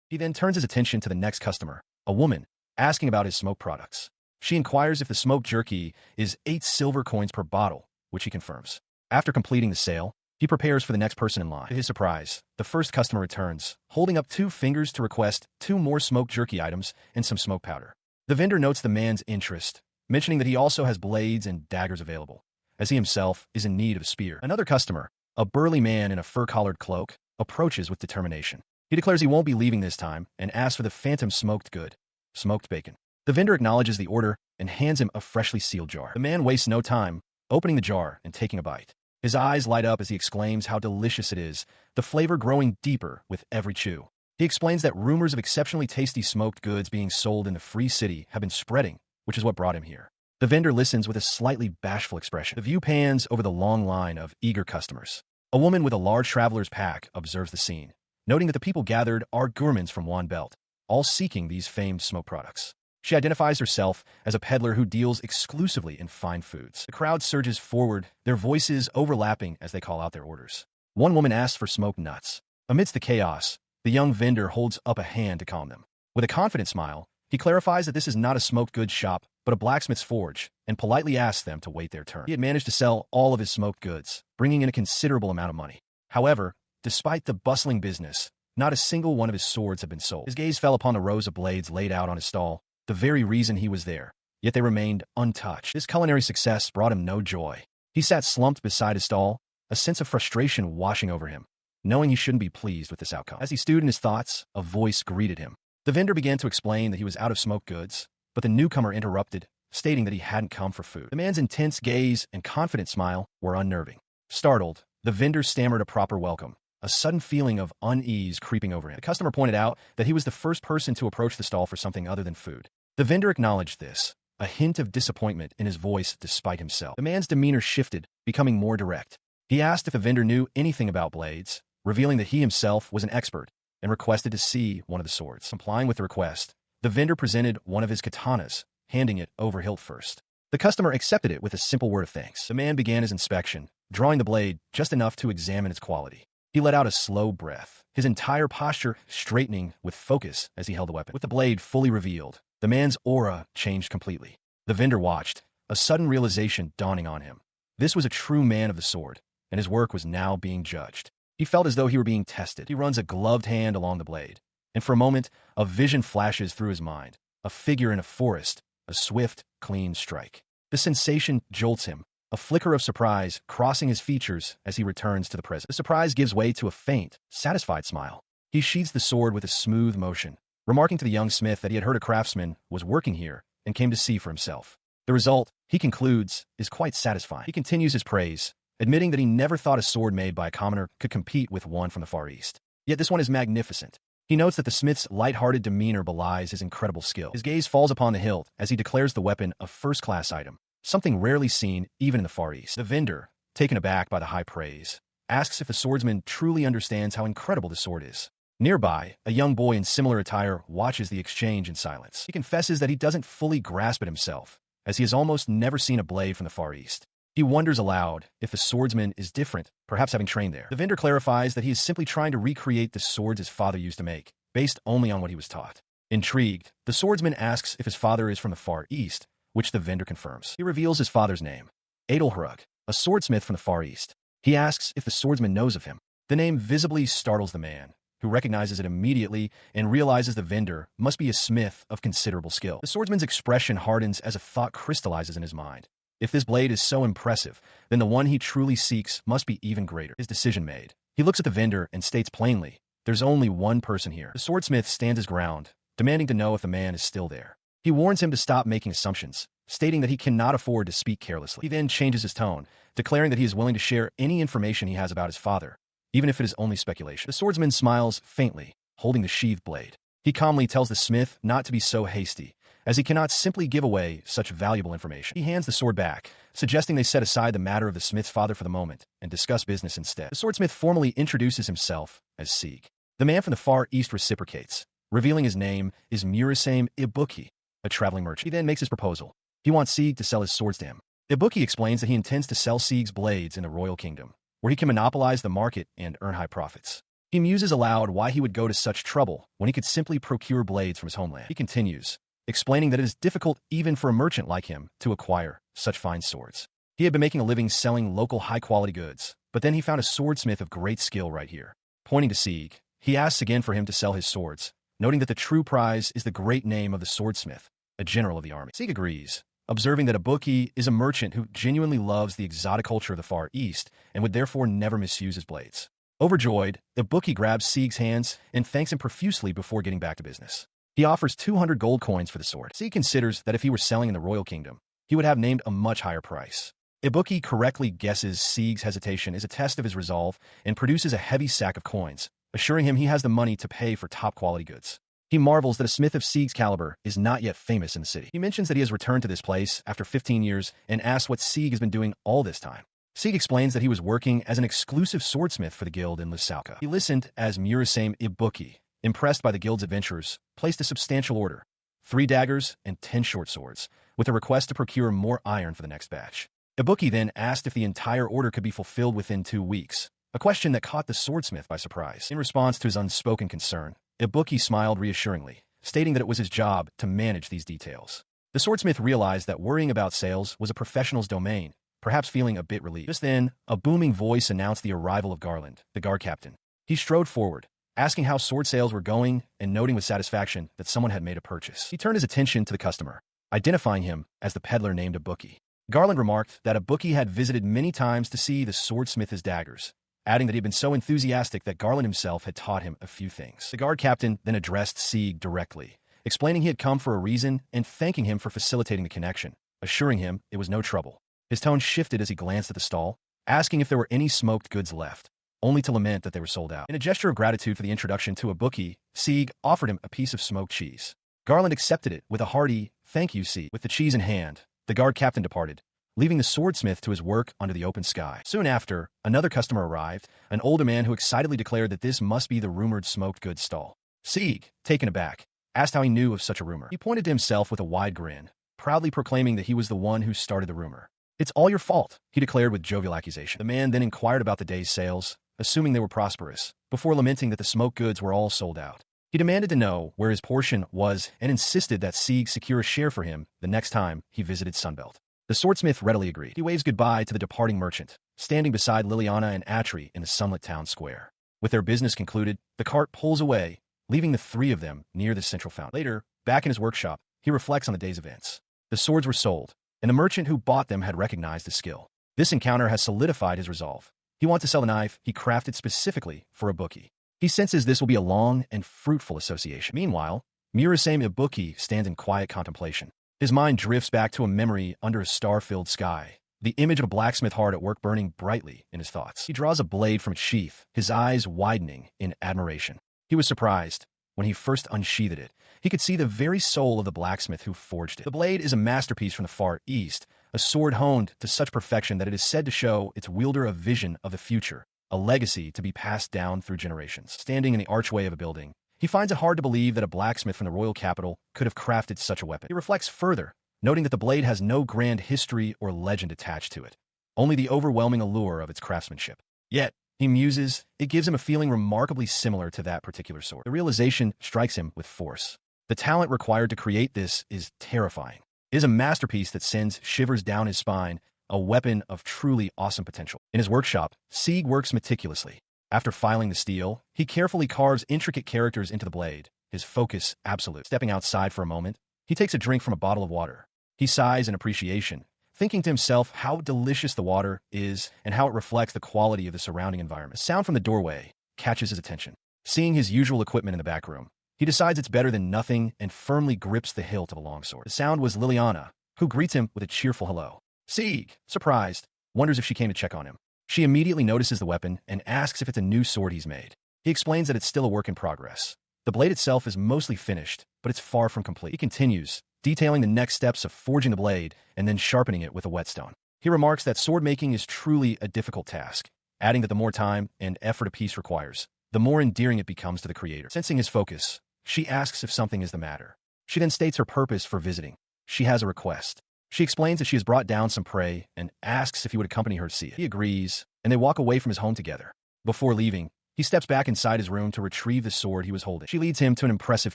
He then turns his attention to the next customer, a woman, asking about his smoke products. She inquires if the smoked jerky is 8 silver coins per bottle, which he confirms. After completing the sale, he prepares for the next person in line. To his surprise, the first customer returns, holding up 2 fingers to request 2 more smoked jerky items and some smoke powder. The vendor notes the man's interest, mentioning that he also has blades and daggers available, as he himself is in need of a spear. Another customer, a burly man in a fur-collared cloak, approaches with determination. He declares he won't be leaving this time and asks for the phantom smoked good, smoked bacon. The vendor acknowledges the order and hands him a freshly sealed jar. The man wastes no time, opening the jar and taking a bite. His eyes light up as he exclaims how delicious it is, the flavor growing deeper with every chew. He explains that rumors of exceptionally tasty smoked goods being sold in the Free City have been spreading, which is what brought him here. The vendor listens with a slightly bashful expression. The view pans over the long line of eager customers. A woman with a large traveler's pack observes the scene, noting that the people gathered are gourmands from Wan Belt, all seeking these famed smoke products. She identifies herself as a peddler who deals exclusively in fine foods. The crowd surges forward, their voices overlapping as they call out their orders. One woman asks for smoked nuts. Amidst the chaos, the young vendor holds up a hand to calm them. With a confident smile, he clarifies that this is not a smoked goods shop, but a blacksmith's forge, and politely asks them to wait their turn. He had managed to sell all of his smoked goods, bringing in a considerable amount of money. However, despite the bustling business, not a single one of his swords had been sold. His gaze fell upon the rows of blades laid out on his stall, the very reason he was there, yet they remained untouched. This culinary success brought him no joy. He sat slumped beside his stall, a sense of frustration washing over him, knowing he shouldn't be pleased with this outcome. As he stewed in his thoughts, a voice greeted him. The vendor began to explain that he was out of smoked goods, but the newcomer interrupted, stating that he hadn't come for food. The man's intense gaze and confident smile were unnerving. Startled, the vendor stammered a proper welcome, a sudden feeling of unease creeping over him. The customer pointed out that he was the first person to approach the stall for something other than food. The vendor acknowledged this, a hint of disappointment in his voice despite himself. The man's demeanor shifted, becoming more direct. He asked if the vendor knew anything about blades, revealing that he himself was an expert, and requested to see one of the swords. Complying with the request, the vendor presented one of his katanas, handing it over hilt first. The customer accepted it with a simple word of thanks. The man began his inspection, drawing the blade just enough to examine its quality. He let out a slow breath, his entire posture straightening with focus as he held the weapon. With the blade fully revealed, the man's aura changed completely. The vendor watched, a sudden realization dawning on him. This was a true man of the sword, and his work was now being judged. He felt as though he were being tested. He runs a gloved hand along the blade, and for a moment, a vision flashes through his mind. A figure in a forest, a swift, clean strike. The sensation jolts him, a flicker of surprise crossing his features as he returns to the present. The surprise gives way to a faint, satisfied smile. He sheathes the sword with a smooth motion, remarking to the young smith that he had heard a craftsman was working here and came to see for himself. The result, he concludes, is quite satisfying. He continues his praise, admitting that he never thought a sword made by a commoner could compete with one from the Far East. Yet this one is magnificent. He notes that the smith's light-hearted demeanor belies his incredible skill. His gaze falls upon the hilt as he declares the weapon a first-class item, something rarely seen even in the Far East. The vendor, taken aback by the high praise, asks if the swordsman truly understands how incredible the sword is. Nearby, a young boy in similar attire watches the exchange in silence. He confesses that he doesn't fully grasp it himself, as he has almost never seen a blade from the Far East. He wonders aloud if the swordsman is different, perhaps having trained there. The vendor clarifies that he is simply trying to recreate the swords his father used to make, based only on what he was taught. Intrigued, the swordsman asks if his father is from the Far East, which the vendor confirms. He reveals his father's name, Adelhrug, a swordsmith from the Far East. He asks if the swordsman knows of him. The name visibly startles the man, who recognizes it immediately and realizes the vendor must be a smith of considerable skill. The swordsman's expression hardens as a thought crystallizes in his mind. If this blade is so impressive, then the one he truly seeks must be even greater. His decision made, he looks at the vendor and states plainly, "There's only one person here." The swordsmith stands his ground, demanding to know if the man is still there. He warns him to stop making assumptions, stating that he cannot afford to speak carelessly. He then changes his tone, declaring that he is willing to share any information he has about his father, even if it is only speculation. The swordsman smiles faintly, holding the sheathed blade. He calmly tells the smith not to be so hasty, as he cannot simply give away such valuable information. He hands the sword back, suggesting they set aside the matter of the smith's father for the moment and discuss business instead. The swordsmith formally introduces himself as Sieg. The man from the Far East reciprocates, revealing his name is Murasame Ibuki, a traveling merchant. He then makes his proposal, He wants Sieg to sell his swords to him. Ibuki explains that he intends to sell Sieg's blades in the royal kingdom, where he can monopolize the market and earn high profits. He muses aloud why he would go to such trouble when he could simply procure blades from his homeland. He continues, explaining that it is difficult even for a merchant like him to acquire such fine swords. He had been making a living selling local high-quality goods, but then he found a swordsmith of great skill right here. Pointing to Sieg, he asks again for him to sell his swords, noting that the true prize is the great name of the swordsmith, a general of the army. Sieg agrees, observing that Ibuki is a merchant who genuinely loves the exotic culture of the Far East and would therefore never misuse his blades. Overjoyed, Ibuki grabs Sieg's hands and thanks him profusely before getting back to business. He offers 200 gold coins for the sword. Sieg considers that if he were selling in the royal kingdom, he would have named a much higher price. Ibuki correctly guesses Sieg's hesitation is a test of his resolve and produces a heavy sack of coins, assuring him he has the money to pay for top-quality goods. He marvels that a smith of Sieg's caliber is not yet famous in the city. He mentions that he has returned to this place after 15 years and asks what Sieg has been doing all this time. Sieg explains that he was working as an exclusive swordsmith for the guild in Lusauka. He listened as Murasame Ibuki, impressed by the guild's adventurers, placed a substantial order, 3 daggers and 10 short swords, with a request to procure more iron for the next batch. Ibuki then asked if the entire order could be fulfilled within 2 weeks, a question that caught the swordsmith by surprise. In response to his unspoken concern, Ibuki smiled reassuringly, stating that it was his job to manage these details. The swordsmith realized that worrying about sales was a professional's domain, perhaps feeling a bit relieved. Just then, a booming voice announced the arrival of Garland, the guard captain. He strode forward, asking how sword sales were going and noting with satisfaction that someone had made a purchase. He turned his attention to the customer, identifying him as the peddler named Ibuki. Garland remarked that Ibuki had visited many times to see the swordsmith his daggers, adding that he had been so enthusiastic that Garland himself had taught him a few things. The guard captain then addressed Sieg directly, explaining he had come for a reason and thanking him for facilitating the connection, assuring him it was no trouble. His tone shifted as he glanced at the stall, asking if there were any smoked goods left, only to lament that they were sold out. In a gesture of gratitude for the introduction to Ibuki, Sieg offered him a piece of smoked cheese. Garland accepted it with a hearty, "Thank you, Sieg." With the cheese in hand, the guard captain departed, leaving the swordsmith to his work under the open sky. Soon after, another customer arrived, an older man who excitedly declared that this must be the rumored smoked goods stall. Sieg, taken aback, asked how he knew of such a rumor. He pointed to himself with a wide grin, proudly proclaiming that he was the one who started the rumor. "It's all your fault," he declared with jovial accusation. The man then inquired about the day's sales, assuming they were prosperous, before lamenting that the smoked goods were all sold out. He demanded to know where his portion was and insisted that Sieg secure a share for him the next time he visited Sunbelt. The swordsmith readily agreed. He waves goodbye to the departing merchant, standing beside Liliana and Atri in the sunlit town square. With their business concluded, the cart pulls away, leaving the 3 of them near the central fountain. Later, back in his workshop, he reflects on the day's events. The swords were sold, and the merchant who bought them had recognized his skill. This encounter has solidified his resolve. He wants to sell a knife he crafted specifically for Ibuki. He senses this will be a long and fruitful association. Meanwhile, Murasame Ibuki stands in quiet contemplation. His mind drifts back to a memory under a star-filled sky, the image of a blacksmith hard at work burning brightly in his thoughts. He draws a blade from its sheath, his eyes widening in admiration. He was surprised. When he first unsheathed it, he could see the very soul of the blacksmith who forged it. The blade is a masterpiece from the Far East, a sword honed to such perfection that it is said to show its wielder a vision of the future, a legacy to be passed down through generations. Standing in the archway of a building, he finds it hard to believe that a blacksmith from the royal capital could have crafted such a weapon. He reflects further, noting that the blade has no grand history or legend attached to it, only the overwhelming allure of its craftsmanship. Yet, he muses, it gives him a feeling remarkably similar to that particular sword. The realization strikes him with force. The talent required to create this is terrifying. It is a masterpiece that sends shivers down his spine, a weapon of truly awesome potential. In his workshop, Sieg works meticulously. After filing the steel, he carefully carves intricate characters into the blade, his focus absolute. Stepping outside for a moment, he takes a drink from a bottle of water. He sighs in appreciation, thinking to himself how delicious the water is and how it reflects the quality of the surrounding environment. A sound from the doorway catches his attention. Seeing his usual equipment in the back room, he decides it's better than nothing and firmly grips the hilt of a longsword. The sound was Liliana, who greets him with a cheerful hello. Sieg, surprised, wonders if she came to check on him. She immediately notices the weapon and asks if it's a new sword he's made. He explains that it's still a work in progress. The blade itself is mostly finished, but it's far from complete. He continues, detailing the next steps of forging the blade and then sharpening it with a whetstone. He remarks that sword making is truly a difficult task, adding that the more time and effort a piece requires, the more endearing it becomes to the creator. Sensing his focus, she asks if something is the matter. She then states her purpose for visiting. She has a request. She explains that she has brought down some prey and asks if he would accompany her to see it. He agrees, and they walk away from his home together. Before leaving, he steps back inside his room to retrieve the sword he was holding. She leads him to an impressive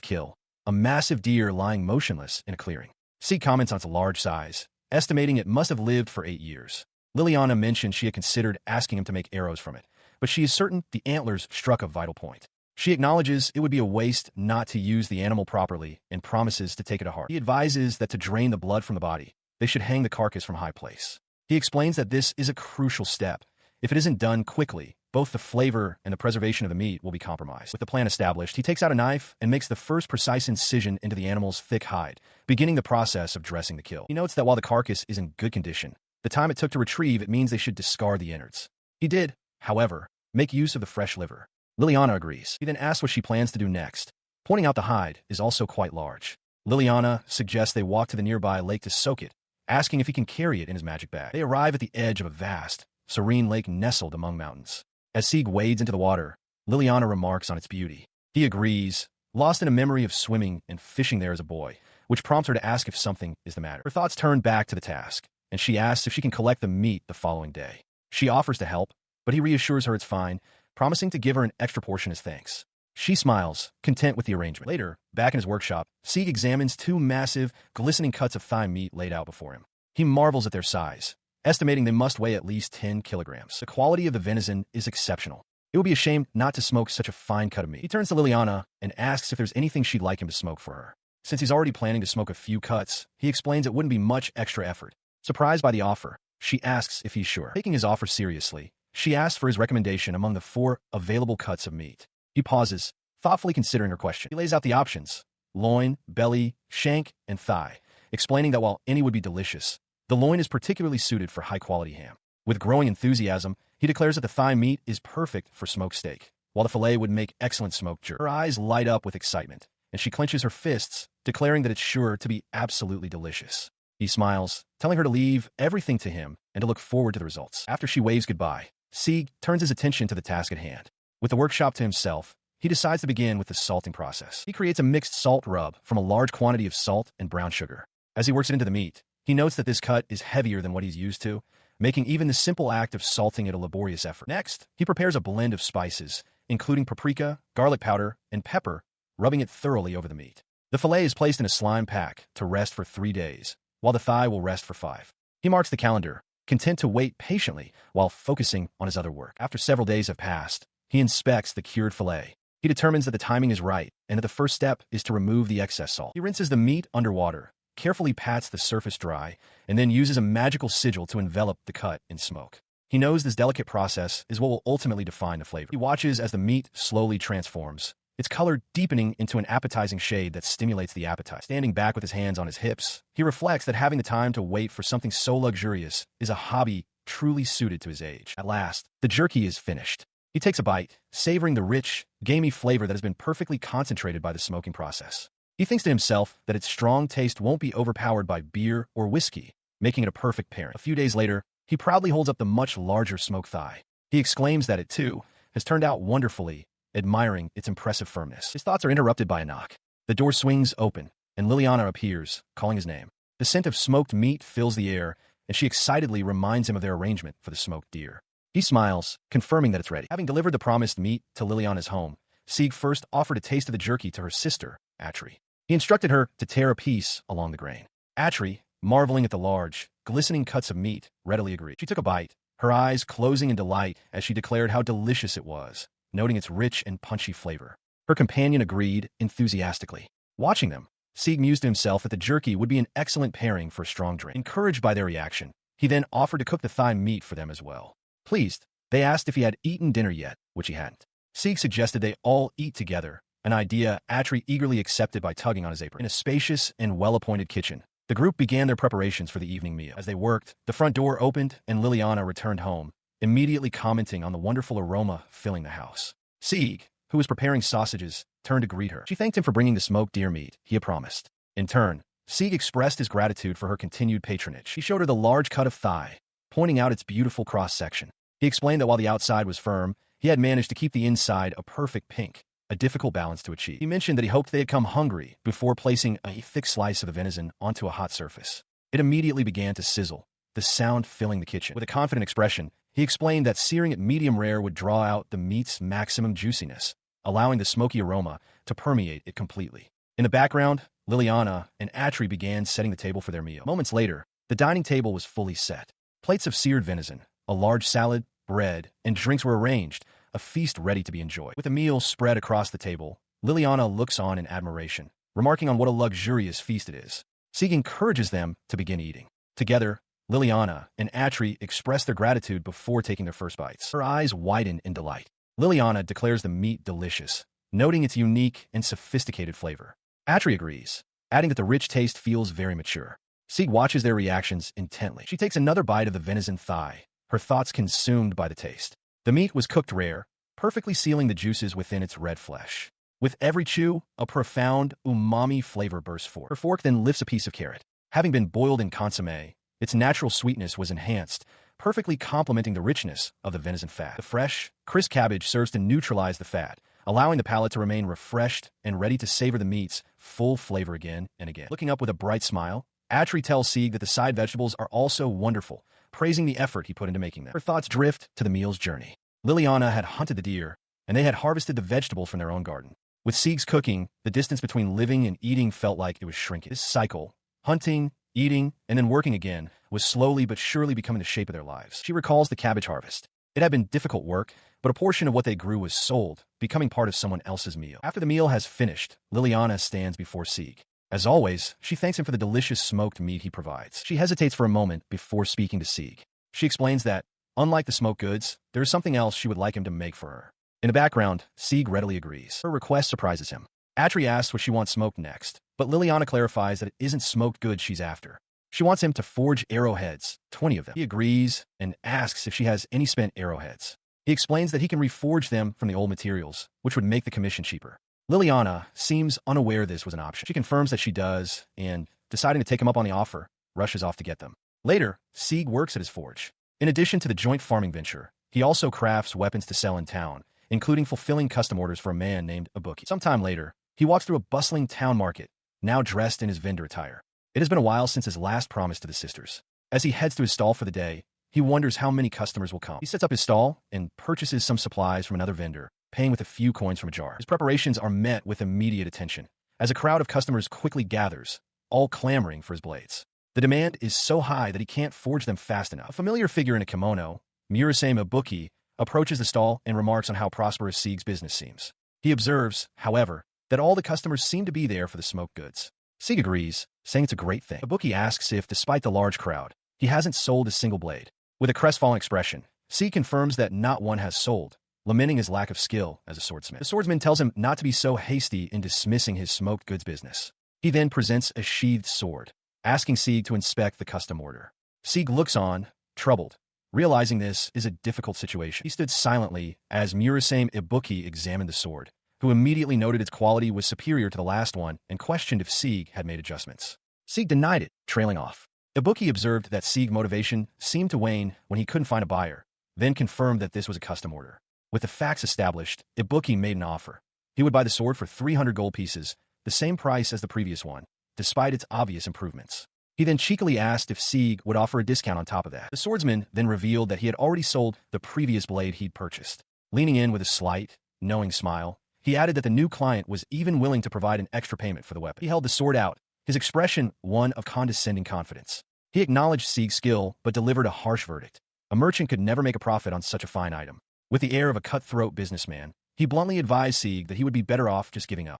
kill, a massive deer lying motionless in a clearing. Seek comments on its large size, estimating it must have lived for 8 years. Liliana mentioned she had considered asking him to make arrows from it, but she is certain the antlers struck a vital point. She acknowledges it would be a waste not to use the animal properly and promises to take it to heart. He advises that to drain the blood from the body, they should hang the carcass from a high place. He explains that this is a crucial step. If it isn't done quickly, both the flavor and the preservation of the meat will be compromised. With the plan established, he takes out a knife and makes the first precise incision into the animal's thick hide, beginning the process of dressing the kill. He notes that while the carcass is in good condition, the time it took to retrieve it means they should discard the innards. He did, however, make use of the fresh liver. Liliana agrees. He then asks what she plans to do next, pointing out the hide is also quite large. Liliana suggests they walk to the nearby lake to soak it, asking if he can carry it in his magic bag. They arrive at the edge of a vast, serene lake nestled among mountains. As Sieg wades into the water, Liliana remarks on its beauty. He agrees, lost in a memory of swimming and fishing there as a boy, which prompts her to ask if something is the matter. Her thoughts turn back to the task, and she asks if she can collect the meat the following day. She offers to help, but he reassures her it's fine, promising to give her an extra portion as thanks. She smiles, content with the arrangement. Later, back in his workshop, Sieg examines 2 massive, glistening cuts of thigh meat laid out before him. He marvels at their size, estimating they must weigh at least 10 kilograms. The quality of the venison is exceptional. It would be a shame not to smoke such a fine cut of meat. He turns to Liliana and asks if there's anything she'd like him to smoke for her. Since he's already planning to smoke a few cuts, he explains it wouldn't be much extra effort. Surprised by the offer, she asks if he's sure. Taking his offer seriously, she asks for his recommendation among the 4 available cuts of meat. He pauses, thoughtfully considering her question. He lays out the options: loin, belly, shank, and thigh, explaining that while any would be delicious, the loin is particularly suited for high-quality ham. With growing enthusiasm, he declares that the thigh meat is perfect for smoked steak, while the fillet would make excellent smoked jerky. Her eyes light up with excitement, and she clenches her fists, declaring that it's sure to be absolutely delicious. He smiles, telling her to leave everything to him and to look forward to the results. After she waves goodbye, Sieg turns his attention to the task at hand. With the workshop to himself, he decides to begin with the salting process. He creates a mixed salt rub from a large quantity of salt and brown sugar. As he works it into the meat, he notes that this cut is heavier than what he's used to, making even the simple act of salting it a laborious effort. Next, he prepares a blend of spices, including paprika, garlic powder, and pepper, rubbing it thoroughly over the meat. The fillet is placed in a slime pack to rest for 3 days, while the thigh will rest for 5. He marks the calendar, content to wait patiently while focusing on his other work. After several days have passed, he inspects the cured fillet. He determines that the timing is right and that the first step is to remove the excess salt. He rinses the meat underwater, carefully pats the surface dry, and then uses a magical sigil to envelop the cut in smoke. He knows this delicate process is what will ultimately define the flavor. He watches as the meat slowly transforms, its color deepening into an appetizing shade that stimulates the appetite. Standing back with his hands on his hips, he reflects that having the time to wait for something so luxurious is a hobby truly suited to his age. At last, the jerky is finished. He takes a bite, savoring the rich, gamey flavor that has been perfectly concentrated by the smoking process. He thinks to himself that its strong taste won't be overpowered by beer or whiskey, making it a perfect pairing. A few days later, he proudly holds up the much larger smoked thigh. He exclaims that it, too, has turned out wonderfully, admiring its impressive firmness. His thoughts are interrupted by a knock. The door swings open, and Liliana appears, calling his name. The scent of smoked meat fills the air, and she excitedly reminds him of their arrangement for the smoked deer. He smiles, confirming that it's ready. Having delivered the promised meat to Liliana's home, Sieg first offered a taste of the jerky to her sister, Atri. He instructed her to tear a piece along the grain. Atri, marveling at the large, glistening cuts of meat, readily agreed. She took a bite, her eyes closing in delight as she declared how delicious it was, noting its rich and punchy flavor. Her companion agreed enthusiastically. Watching them, Sieg mused to himself that the jerky would be an excellent pairing for a strong drink. Encouraged by their reaction, he then offered to cook the thigh meat for them as well. Pleased, they asked if he had eaten dinner yet, which he hadn't. Sieg suggested they all eat together, an idea Atri eagerly accepted by tugging on his apron. In a spacious and well-appointed kitchen, the group began their preparations for the evening meal. As they worked, the front door opened and Liliana returned home, immediately commenting on the wonderful aroma filling the house. Sieg, who was preparing sausages, turned to greet her. She thanked him for bringing the smoked deer meat he had promised. In turn, Sieg expressed his gratitude for her continued patronage. He showed her the large cut of thigh, pointing out its beautiful cross-section. He explained that while the outside was firm, he had managed to keep the inside a perfect pink, a difficult balance to achieve. He mentioned that he hoped they had come hungry before placing a thick slice of the venison onto a hot surface. It immediately began to sizzle, the sound filling the kitchen. With a confident expression, he explained that searing it medium rare would draw out the meat's maximum juiciness, allowing the smoky aroma to permeate it completely. In the background, Liliana and Atri began setting the table for their meal. Moments later, the dining table was fully set. Plates of seared venison, a large salad, bread, and drinks were arranged, a feast ready to be enjoyed. With the meal spread across the table, Liliana looks on in admiration, remarking on what a luxurious feast it is. Sieg encourages them to begin eating. Together, Liliana and Atri express their gratitude before taking their first bites. Her eyes widen in delight. Liliana declares the meat delicious, noting its unique and sophisticated flavor. Atri agrees, adding that the rich taste feels very mature. Sieg watches their reactions intently. She takes another bite of the venison thigh, her thoughts consumed by the taste. The meat was cooked rare, perfectly sealing the juices within its red flesh. With every chew, a profound umami flavor bursts forth. Her fork then lifts a piece of carrot. Having been boiled in consommé, its natural sweetness was enhanced, perfectly complementing the richness of the venison fat. The fresh, crisp cabbage serves to neutralize the fat, allowing the palate to remain refreshed and ready to savor the meat's full flavor again and again. Looking up with a bright smile, Atri tells Sieg that the side vegetables are also wonderful, praising the effort he put into making them. Her thoughts drift to the meal's journey. Liliana had hunted the deer, and they had harvested the vegetables from their own garden. With Sieg's cooking, the distance between living and eating felt like it was shrinking. This cycle, hunting, eating, and then working again, was slowly but surely becoming the shape of their lives. She recalls the cabbage harvest. It had been difficult work, but a portion of what they grew was sold, becoming part of someone else's meal. After the meal has finished, Liliana stands before Sieg. As always, she thanks him for the delicious smoked meat he provides. She hesitates for a moment before speaking to Sieg. She explains that, unlike the smoked goods, there is something else she would like him to make for her. In the background, Sieg readily agrees. Her request surprises him. Atri asks what she wants smoked next, but Liliana clarifies that it isn't smoked goods she's after. She wants him to forge arrowheads, 20 of them. He agrees and asks if she has any spent arrowheads. He explains that he can reforge them from the old materials, which would make the commission cheaper. Liliana seems unaware this was an option. She confirms that she does, and, deciding to take him up on the offer, rushes off to get them. Later, Sieg works at his forge. In addition to the joint farming venture, he also crafts weapons to sell in town, including fulfilling custom orders for a man named Ibuki. Sometime later, he walks through a bustling town market, now dressed in his vendor attire. It has been a while since his last promise to the sisters. As he heads to his stall for the day, he wonders how many customers will come. He sets up his stall and purchases some supplies from another vendor, paying with a few coins from a jar. His preparations are met with immediate attention, as a crowd of customers quickly gathers, all clamoring for his blades. The demand is so high that he can't forge them fast enough. A familiar figure in a kimono, Murasame Ibuki, approaches the stall and remarks on how prosperous Sieg's business seems. He observes, however, that all the customers seem to be there for the smoked goods. Sieg agrees, saying it's a great thing. Ibuki asks if, despite the large crowd, he hasn't sold a single blade. With a crestfallen expression, Sieg confirms that not one has sold, lamenting his lack of skill as a swordsmith. The swordsman tells him not to be so hasty in dismissing his smoked goods business. He then presents a sheathed sword, asking Sieg to inspect the custom order. Sieg looks on, troubled, realizing this is a difficult situation. He stood silently as Murasame Ibuki examined the sword, who immediately noted its quality was superior to the last one and questioned if Sieg had made adjustments. Sieg denied it, trailing off. Ibuki observed that Sieg's motivation seemed to wane when he couldn't find a buyer, then confirmed that this was a custom order. With the facts established, Ibuki made an offer. He would buy the sword for 300 gold pieces, the same price as the previous one, despite its obvious improvements. He then cheekily asked if Sieg would offer a discount on top of that. The swordsman then revealed that he had already sold the previous blade he'd purchased. Leaning in with a slight, knowing smile, he added that the new client was even willing to provide an extra payment for the weapon. He held the sword out, his expression one of condescending confidence. He acknowledged Sieg's skill, but delivered a harsh verdict. A merchant could never make a profit on such a fine item. With the air of a cutthroat businessman, he bluntly advised Sieg that he would be better off just giving up.